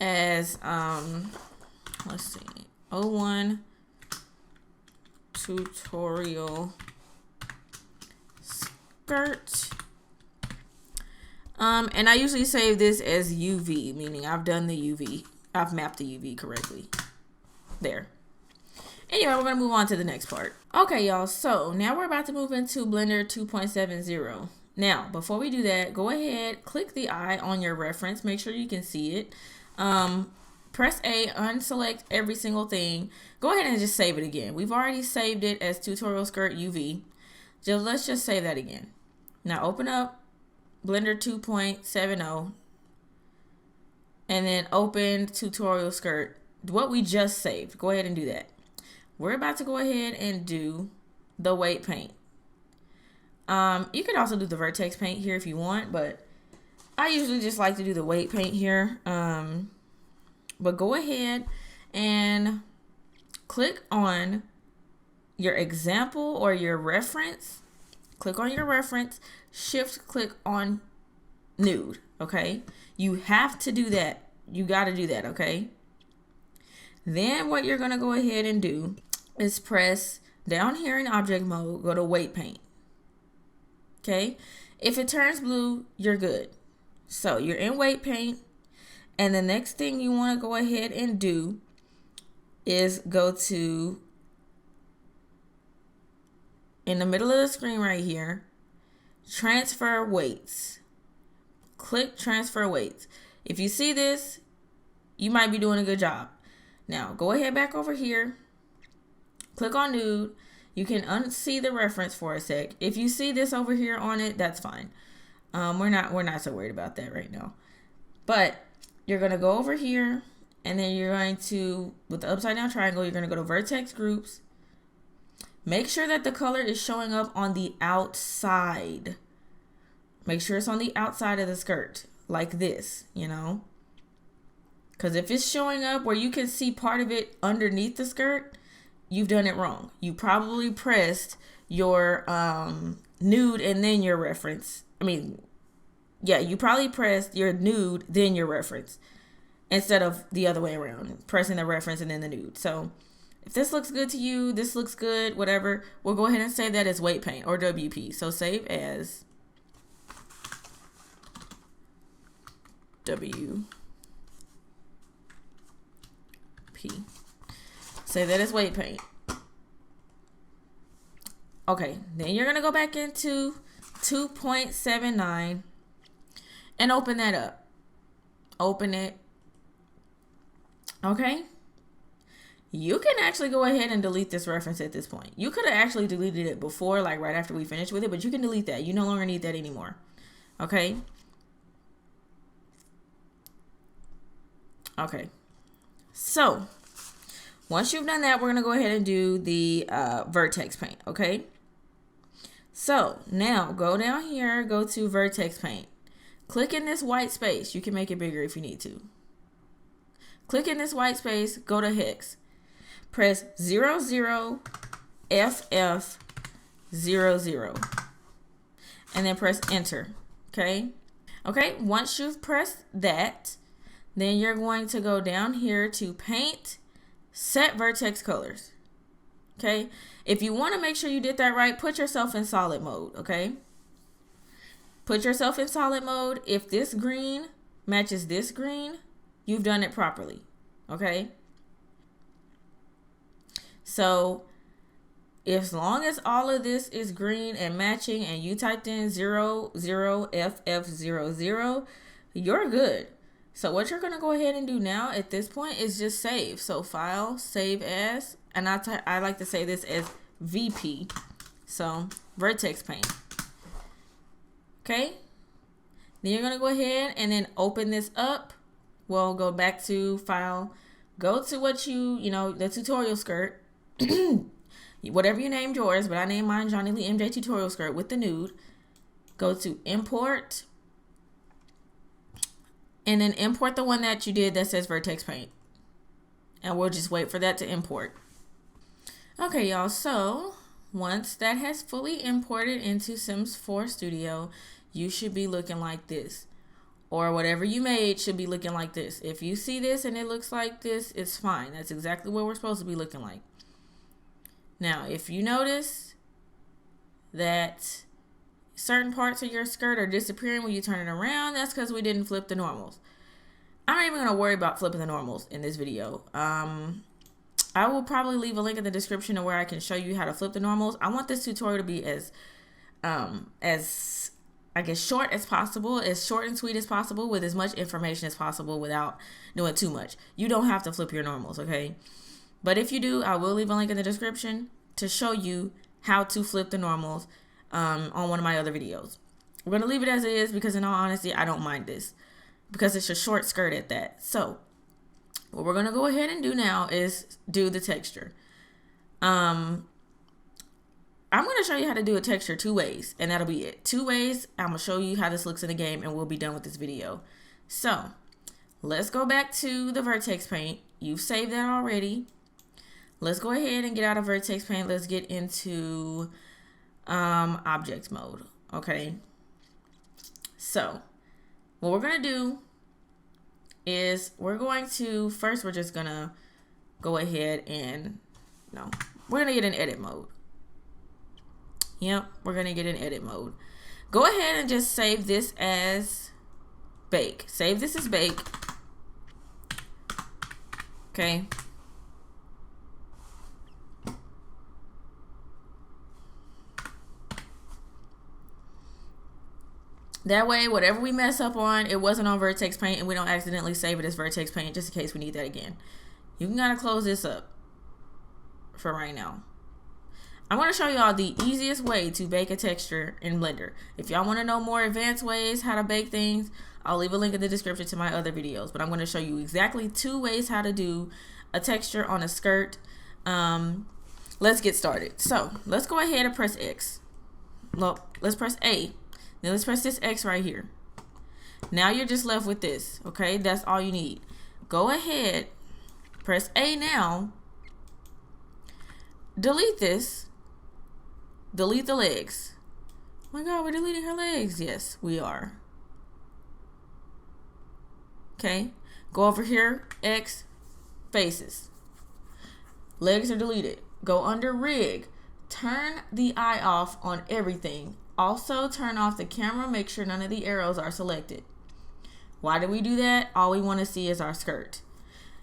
Speaker 1: as, let's see, 01 tutorial skirt. And I usually save this as UV, meaning I've done the UV. I've mapped the UV correctly. There. Anyway, we're going to move on to the next part. Okay, y'all. So now we're about to move into Blender 2.70. Now, before we do that, go ahead, click the eye on your reference. Make sure you can see it. Press A, unselect every single thing. Go ahead and just save it again. We've already saved it as tutorial skirt UV. Let's just save that again. Now open up Blender 2.70 and then open tutorial skirt. What we just saved. Go ahead and do that. We're about to go ahead and do the weight paint. You could also do the Vertex Paint here if you want, but I usually just like to do the weight paint here. But go ahead and click on your example or your reference click on your reference, shift click on nude, okay? You have to do that. You got to do that, okay? Then what you're going to go ahead and do is press down here in object mode, go to weight paint. Okay? If it turns blue, you're good. So you're in weight paint, and the next thing you want to go ahead and do is go to in the middle of the screen right here, transfer weights. Click transfer weights. If you see this, you might be doing a good job. Now go ahead back over here, click on nude. You can unsee the reference for a sec. If you see this over here on it, that's fine. We're not so worried about that right now. But you're gonna go over here, and then you're going to, with the upside down triangle, you're gonna go to Vertex Groups. Make sure that the color is showing up on the outside. Make sure it's on the outside of the skirt, like this, you know. Because if it's showing up where you can see part of it underneath the skirt, you've done it wrong. You probably pressed your nude and then your reference. You probably pressed your nude, then your reference, instead of the other way around, pressing the reference and then the nude. So if this looks good to you, this looks good, whatever, we'll go ahead and save that as weight paint or WP. So save as WP. Save that as weight paint. Okay, then you're going to go back into 2.79 and open that up. Open it. Okay. You can actually go ahead and delete this reference at this point. You could have actually deleted it before, like right after we finished with it, but you can delete that. You no longer need that anymore. Okay. Okay. So once you've done that, we're going to go ahead and do the Vertex Paint. Okay. So now go down here, go to Vertex Paint. Click in this white space. You can make it bigger if you need to. Click in this white space, go to Hex. Press 00FF00. And then press enter. Okay. Okay. Once you've pressed that, then you're going to go down here to Paint, Set Vertex Colors. Okay. If you want to make sure you did that right, put yourself in solid mode. Okay. Put yourself in solid mode. If this green matches this green, you've done it properly. Okay. So as long as all of this is green and matching and you typed in 00FF00, you're good. So what you're going to go ahead and do now at this point is just save. So file, save as, and I like to say this as VP. So Vertex Paint. Okay. Then you're going to go ahead and then open this up. Well, go back to file, go to what the tutorial skirt, whatever you named yours, but I named mine Johnny Lee MJ tutorial skirt with the nude. Go to import, and then import the one that you did that says Vertex Paint. And we'll just wait for that to import. Okay, y'all. So once that has fully imported into Sims 4 Studio, you should be looking like this. Or whatever you made should be looking like this. If you see this and it looks like this, it's fine. That's exactly what we're supposed to be looking like. Now, if you notice that certain parts of your skirt are disappearing when you turn it around, that's because we didn't flip the normals. I'm not even going to worry about flipping the normals in this video. I will probably leave a link in the description of where I can show you how to flip the normals. I want this tutorial to be as I guess short as possible, as short and sweet as possible, with as much information as possible without doing too much. You don't have to flip your normals, okay? But if you do, I will leave a link in the description to show you how to flip the normals on one of my other videos. We're going to leave it as it is because in all honesty, I don't mind this because it's a short skirt at that. So what we're going to go ahead and do now is do the texture. I'm going to show you how to do a texture 2 ways, and that'll be it. 2 ways. I'm going to show you how this looks in the game, and we'll be done with this video. So let's go back to the Vertex Paint. You've saved that already. Let's go ahead and get out of Vertex Paint. Let's get into object mode. Okay. So what we're going to do is we're just going to go ahead and, no, we're going to get in edit mode. Yep, we're going to get in edit mode. Go ahead and just save this as bake. Save this as bake. Okay. That way, whatever we mess up on, it wasn't on Vertex Paint, and we don't accidentally save it as Vertex Paint just in case we need that again. You can kind of close this up for right now. I'm going to show y'all the easiest way to bake a texture in Blender. If y'all want to know more advanced ways how to bake things, I'll leave a link in the description to my other videos. But I'm going to show you exactly 2 ways how to do a texture on a skirt. Let's get started. So let's go ahead and press X. Look, let's press A. Then let's press this X right here. Now you're just left with this. Okay, that's all you need. Go ahead, press A now. Delete this. Delete the legs. Oh my God, we're deleting her legs. Yes, we are. Okay, go over here, X, faces. Legs are deleted. Go under rig. Turn the eye off on everything. Also turn off the camera. Make sure none of the arrows are selected. Why do we do that? All we want to see is our skirt.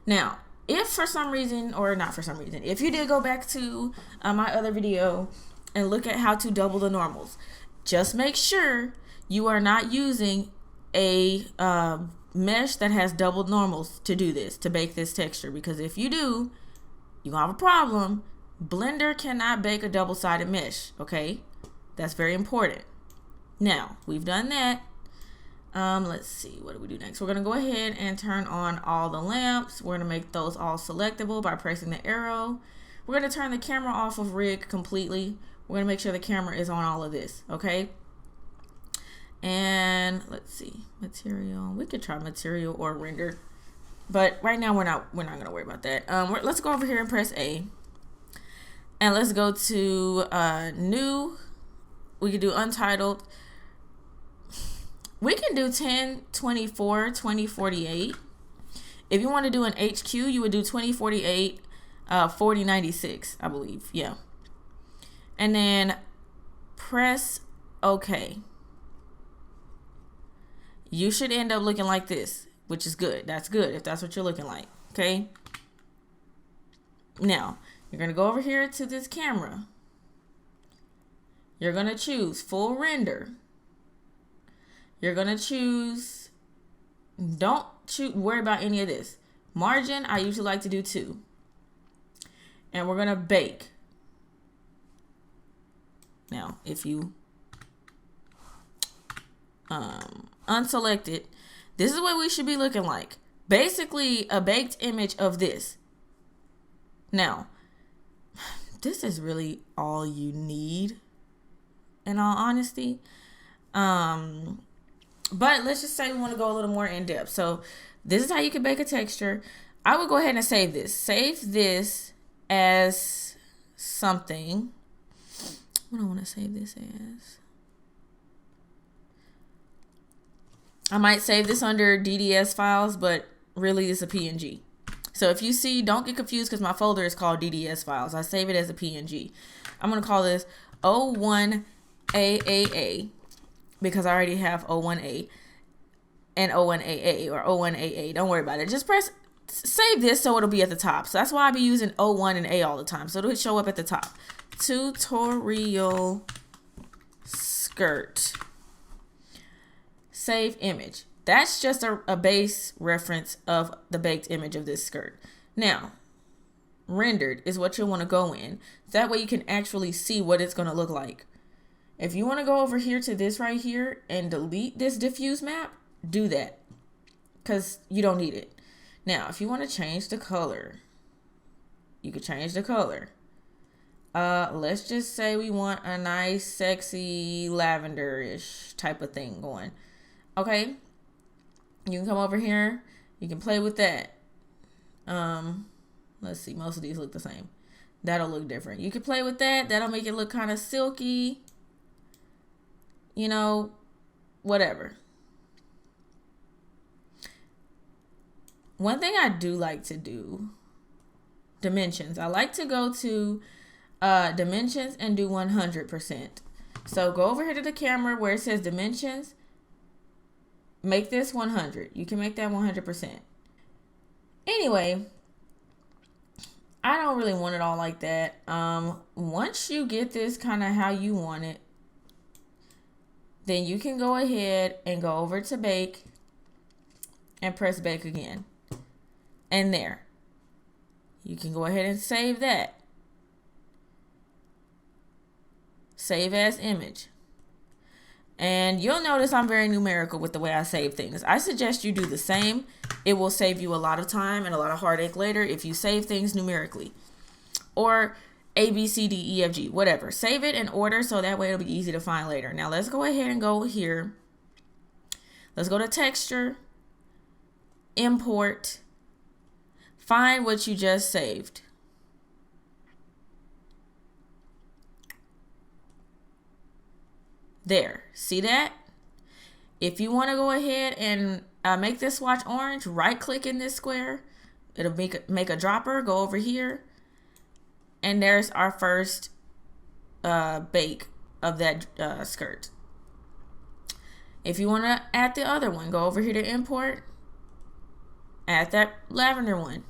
Speaker 1: Now, if for some reason, or not for some reason, if you did go back to my other video and look at how to double the normals, just make sure you are not using a mesh that has doubled normals to do this, to bake this texture, because if you do, you have a problem. Blender cannot bake a double-sided mesh, okay? That's very important. Now, we've done that. Let's see, what do we do next? We're going to go ahead and turn on all the lamps. We're going to make those all selectable by pressing the arrow. We're going to turn the camera off of rig completely. We're going to make sure the camera is on all of this, okay? And let's see, material. We could try material or render, but right now we're not going to worry about that. Let's go over here and press A. And let's go to new. We can do untitled. We can do 1024, 2048. If you want to do an HQ, you would do 2048, 4096, I believe. Yeah. And then press OK. You should end up looking like this, which is good. That's good if that's what you're looking like. Okay. Now, you're going to go over here to this camera. You're going to choose full render. You're going to choose, don't worry about any of this. Margin, I usually like to do 2. And we're going to bake. Now, if you unselect it, this is what we should be looking like. Basically, a baked image of this. Now, this is really all you need, in all honesty. But let's just say we want to go a little more in depth. So this is how you can bake a texture. I would go ahead and save this. Save this as something. What do I want to save this as? I might save this under DDS files, but really it's a PNG. So if you see, don't get confused because my folder is called DDS files. I save it as a PNG. I'm going to call this O1AAA because I already have O1A and O1AA or O1AA. Don't worry about it. Just save this so it'll be at the top. So that's why I be using O1 and A all the time. So it'll show up at the top. Tutorial skirt. Save image. That's just a base reference of the baked image of this skirt. Now, rendered is what you'll want to go in. That way you can actually see what it's going to look like. If you want to go over here to this right here and delete this diffuse map, do that because you don't need it. Now, if you want to change the color, you could change the color. Let's just say we want a nice, sexy, lavender-ish type of thing going. Okay. You can come over here. You can play with that. Let's see. Most of these look the same. That'll look different. You can play with that. That'll make it look kind of silky. you know, whatever. One thing I do like to do, dimensions. I like to go to dimensions and do 100%. So go over here to the camera where it says dimensions. Make this 100. You can make that 100%. Anyway, I don't really want it all like that. Once you get this kind of how you want it, then you can go ahead and go over to bake and press bake again. And there. You can go ahead and save that. Save as image. And you'll notice I'm very numerical with the way I save things. I suggest you do the same. It will save you a lot of time and a lot of heartache later if you save things numerically. Or A, B, C, D, E, F, G, whatever. Save it in order so that way it'll be easy to find later. Now let's go ahead and go here. Let's go to texture, import, find what you just saved. There, see that? If you want to go ahead and make this swatch orange, right click in this square. It'll make a dropper, go over here. And there's our first bake of that skirt. If you want to add the other one, go over here to import. Add that lavender one.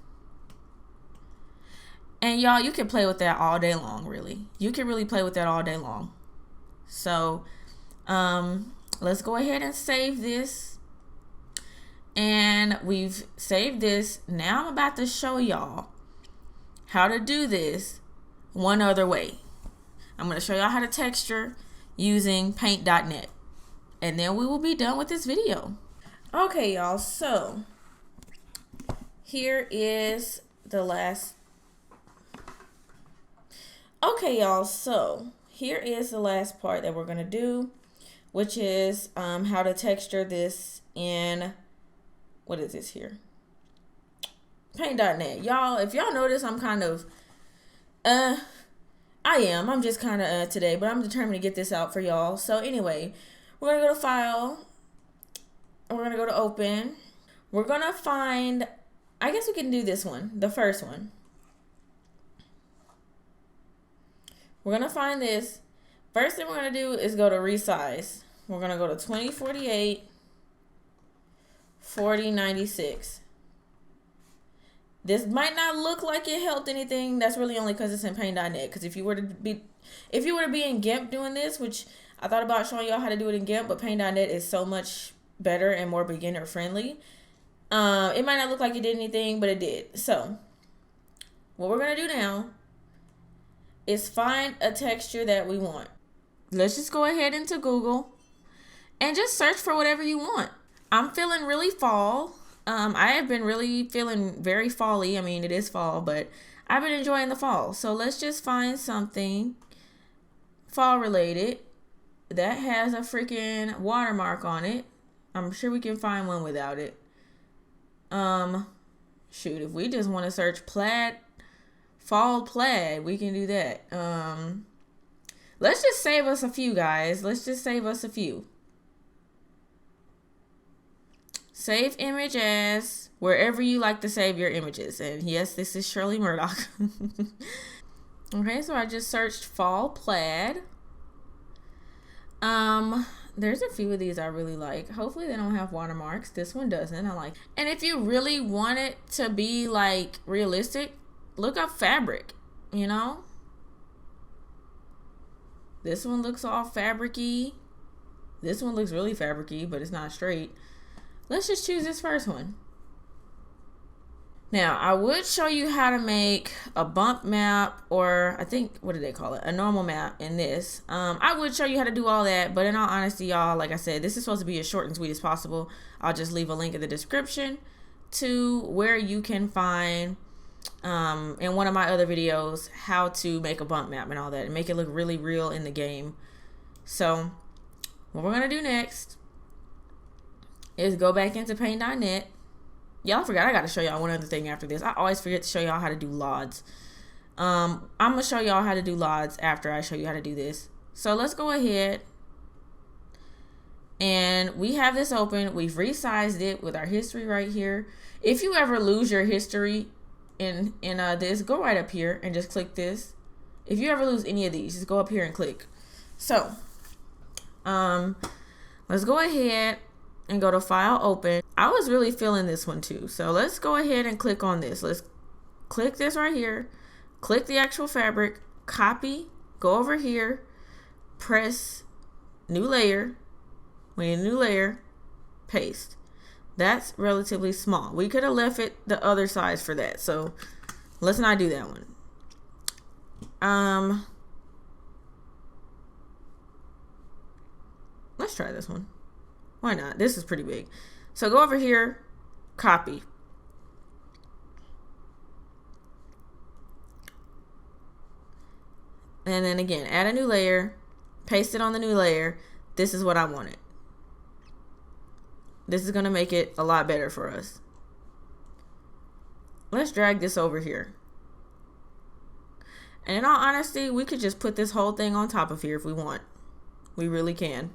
Speaker 1: And y'all, you can play with that all day long, really. You can really play with that all day long. So let's go ahead and save this. And we've saved this. Now I'm about to show y'all how to do this one other way. I'm going to show y'all how to texture using paint.net. And then we will be done with this video. Okay, y'all. So here is the last. Okay, y'all. So here is the last part that we're going to do, which is how to texture this in, what is this here? Paint.net. Y'all, if y'all notice, I'm kind of, I'm just kind of today, but I'm determined to get this out for y'all. So anyway, we're going to go to File, and we're going to go to Open. We're going to find, I guess we can do this one, the first one. We're going to find this. First thing we're going to do is go to resize. We're going to go to 2048, 4096. This might not look like it helped anything. That's really only because it's in paint.net. Because if you were to be in GIMP doing this, which I thought about showing y'all how to do it in GIMP, but paint.net is so much better and more beginner friendly. It might not look like it did anything, but it did. So what we're going to do now is find a texture that we want. Let's just go ahead into Google and just search for whatever you want. I'm feeling really fall. I have been really feeling very fall-y. I mean, it is fall, but I've been enjoying the fall. So let's just find something fall related that has a freaking watermark on it. I'm sure we can find one without it. Shoot, if we just want to search plaid, fall plaid, we can do that. Let's just save us a few, guys. Let's just save us a few. Save image as wherever you like to save your images. And yes, this is Shirley Murdoch. Okay, so I just searched fall plaid. There's a few of these I really like. Hopefully they don't have watermarks. This one doesn't. I like. And if you really want it to be like realistic, look up fabric, you know? This one looks all fabric-y. This one looks really fabric-y, but it's not straight. Let's just choose this first one. Now, I would show you how to make a bump map, or I think, what do they call it? A normal map in this. I would show you how to do all that, but in all honesty, y'all, like I said, this is supposed to be as short and sweet as possible. I'll just leave a link in the description to where you can find, in one of my other videos, how to make a bump map and all that, and make it look really real in the game. So, what we're going to do next is go back into paint.net. Y'all forgot, I got to show y'all one other thing after this. I always forget to show y'all how to do LODS. I'm going to show y'all how to do LODS after I show you how to do this. So let's go ahead And we have this open. We've resized it with our history right here. If you ever lose your history in this, go right up here and just click this. If you ever lose any of these, just go up here and click. So let's go ahead and go to File, Open. I was really feeling this one too. So let's go ahead and click on this. Let's click this right here. Click the actual fabric, copy, go over here, press new layer. We need a new layer, paste. That's relatively small. We could have left it the other size for that. So let's not do that one. Let's try this one. Why not? This is pretty big. So go over here, copy. And then again, add a new layer, paste it on the new layer. This is what I wanted. This is going to make it a lot better for us. Let's drag this over here. And in all honesty, we could just put this whole thing on top of here if we want. We really can.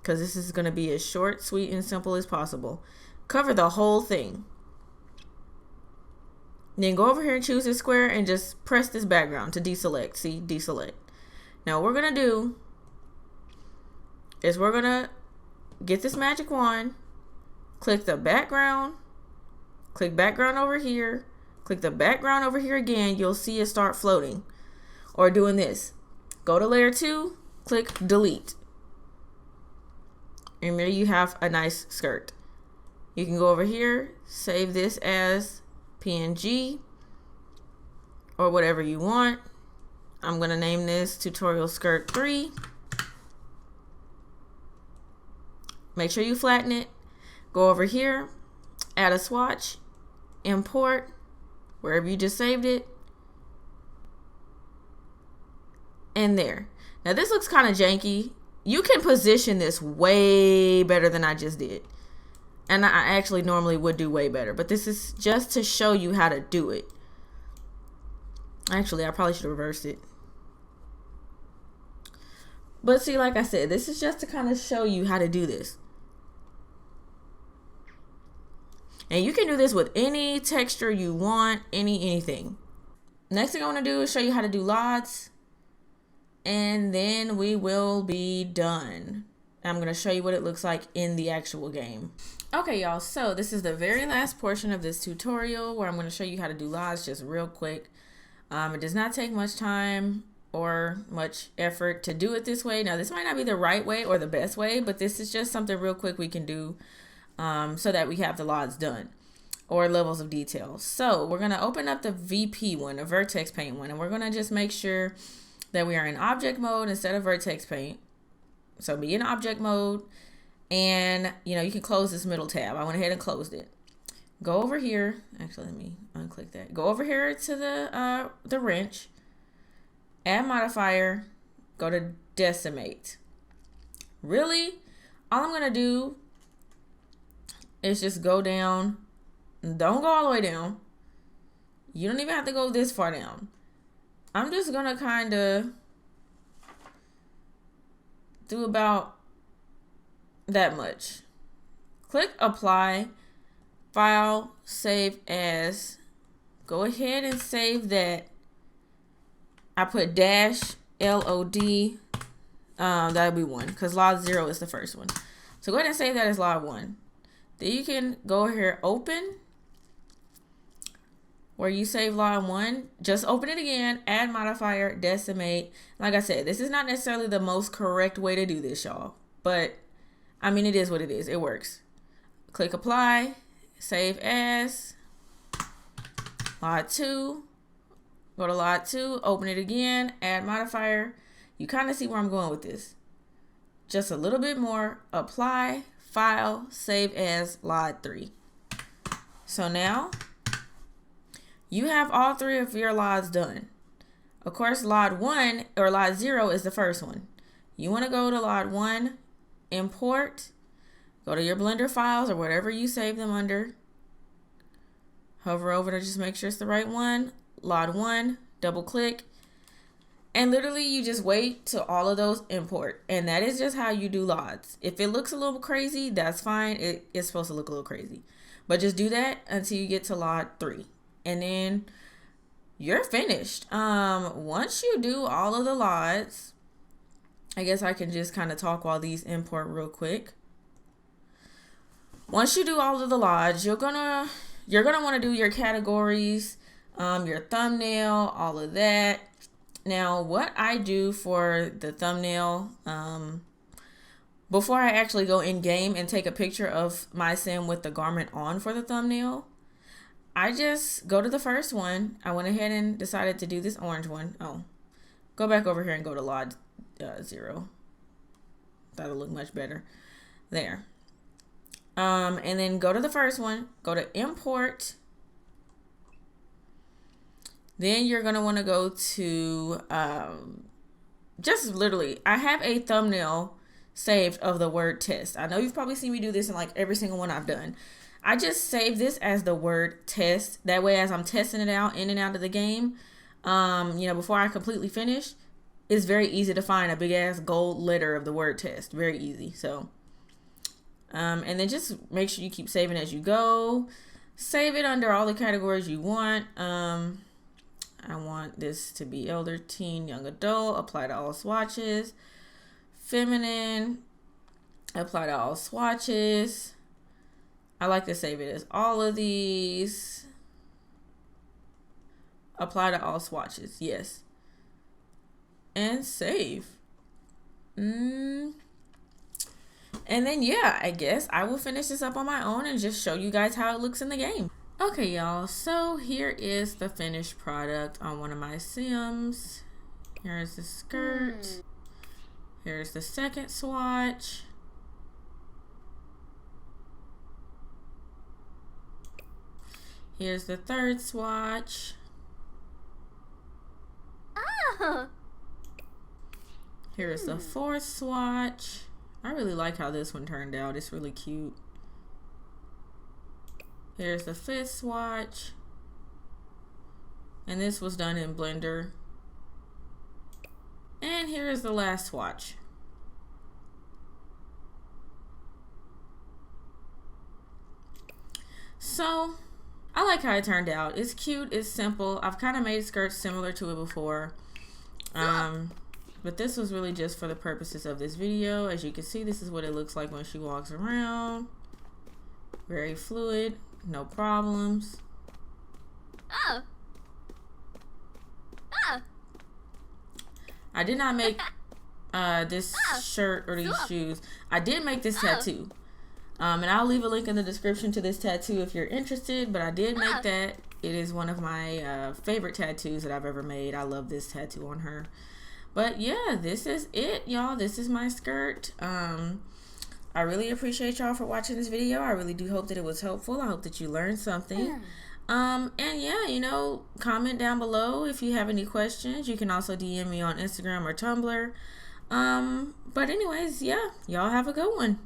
Speaker 1: Because this is going to be as short, sweet, and simple as possible. Cover the whole thing. Then go over here and choose this square and just press this background to deselect. See, deselect. Now what we're going to do is we're going to get this magic wand, click the background, click background over here, click the background over here again. You'll see it start floating or doing this. Go to layer 2, click delete. And there you have a nice skirt. You can go over here, save this as PNG or whatever you want. I'm going to name this tutorial skirt 3. Make sure you flatten it. Go over here, add a swatch, import wherever you just saved it. And there. Now this looks kind of janky. You can position this way better than I just did. And I actually normally would do way better, but this is just to show you how to do it. Actually, I probably should have reversed it. But see, like I said, this is just to kind of show you how to do this. And you can do this with any texture you want, anything. Next thing I want to do is show you how to do LODS. And then we will be done. I'm going to show you what it looks like in the actual game. Okay, y'all, so this is the very last portion of this tutorial where I'm going to show you how to do LODS just real quick. It does not take much time or much effort to do it this way. Now, this might not be the right way or the best way, but this is just something real quick we can do so that we have the LODS done or levels of detail. So we're going to open up the VP one, the Vertex Paint one, and we're going to just make sure that we are in object mode instead of Vertex Paint. So be in object mode, and you can close this middle tab. I went ahead and closed it. Go over here. Actually, let me unclick that. Go over here to the wrench. Add modifier. Go to decimate. Really, all I'm gonna do is just go down. Don't go all the way down. You don't even have to go this far down. I'm just gonna kind of do about that much. Click apply, file, save as. Go ahead and save that. I put dash LOD. That'll be 1 because LOD 0 is the first one. So go ahead and save that as LOD 1. Then you can go here, open. Where you save LOD 1, just open it again, add modifier, decimate. Like I said, this is not necessarily the most correct way to do this, y'all. But, I mean, it is what it is. It works. Click apply, save as, LOD 2. Go to LOD 2, open it again, add modifier. You kind of see where I'm going with this. Just a little bit more, apply, file, save as, LOD 3. So now, you have all 3 of your LODs done. Of course, LOD 1 or LOD 0 is the first one. You want to go to LOD 1, import, go to your Blender files or whatever you save them under. Hover over to just make sure it's the right one. LOD 1, double click. And literally you just wait till all of those import. And that is just how you do LODS. If it looks a little crazy, that's fine. It's supposed to look a little crazy. But just do that until you get to LOD 3. And then you're finished. Once you do all of the LODs, I guess I can just kind of talk while these import real quick. Once you do all of the LODs, you're gonna want to do your categories, your thumbnail, all of that. Now, what I do for the thumbnail, before I actually go in game and take a picture of my sim with the garment on for the thumbnail, I just go to the first one. I went ahead and decided to do this orange one. Oh, go back over here and go to LOD 0. That'll look much better. There. And then go to the first one, go to import. Then you're going to want to go to, just literally, I have a thumbnail saved of the word test. I know you've probably seen me do this in like every single one I've done. I just save this as the word test. That way, as I'm testing it out in and out of the game, before I completely finish, it's very easy to find a big ass gold letter of the word test. Very easy. So, and then just make sure you keep saving as you go. Save it under all the categories you want. I want this to be elder, teen, young adult, apply to all swatches. Feminine, apply to all swatches. I like to save it as all of these. Apply to all swatches, yes. And save. And then, yeah, I guess I will finish this up on my own and just show you guys how it looks in the game. Okay, y'all, so here is the finished product on one of my sims. Here's the skirt. Here's the second swatch. Here's the third swatch.
Speaker 2: Oh.
Speaker 1: Here's the fourth swatch. I really like how this one turned out. It's really cute. Here's the fifth swatch. And this was done in Blender. And here's the last swatch. So, I like how it turned out. It's cute, it's simple. I've kind of made skirts similar to it before. But this was really just for the purposes of this video. As you can see, this is what it looks like when she walks around. Very fluid, no problems.
Speaker 2: Oh. Oh.
Speaker 1: I did not make this shirt or these shoes. I did make this tattoo. And I'll leave a link in the description to this tattoo if you're interested. But I did make that. It is one of my favorite tattoos that I've ever made. I love this tattoo on her. But yeah, this is it, y'all. This is my skirt. I really appreciate y'all for watching this video. I really do hope that it was helpful. I hope that you learned something. And yeah, comment down below if you have any questions. You can also DM me on Instagram or Tumblr. But anyways, yeah, y'all have a good one.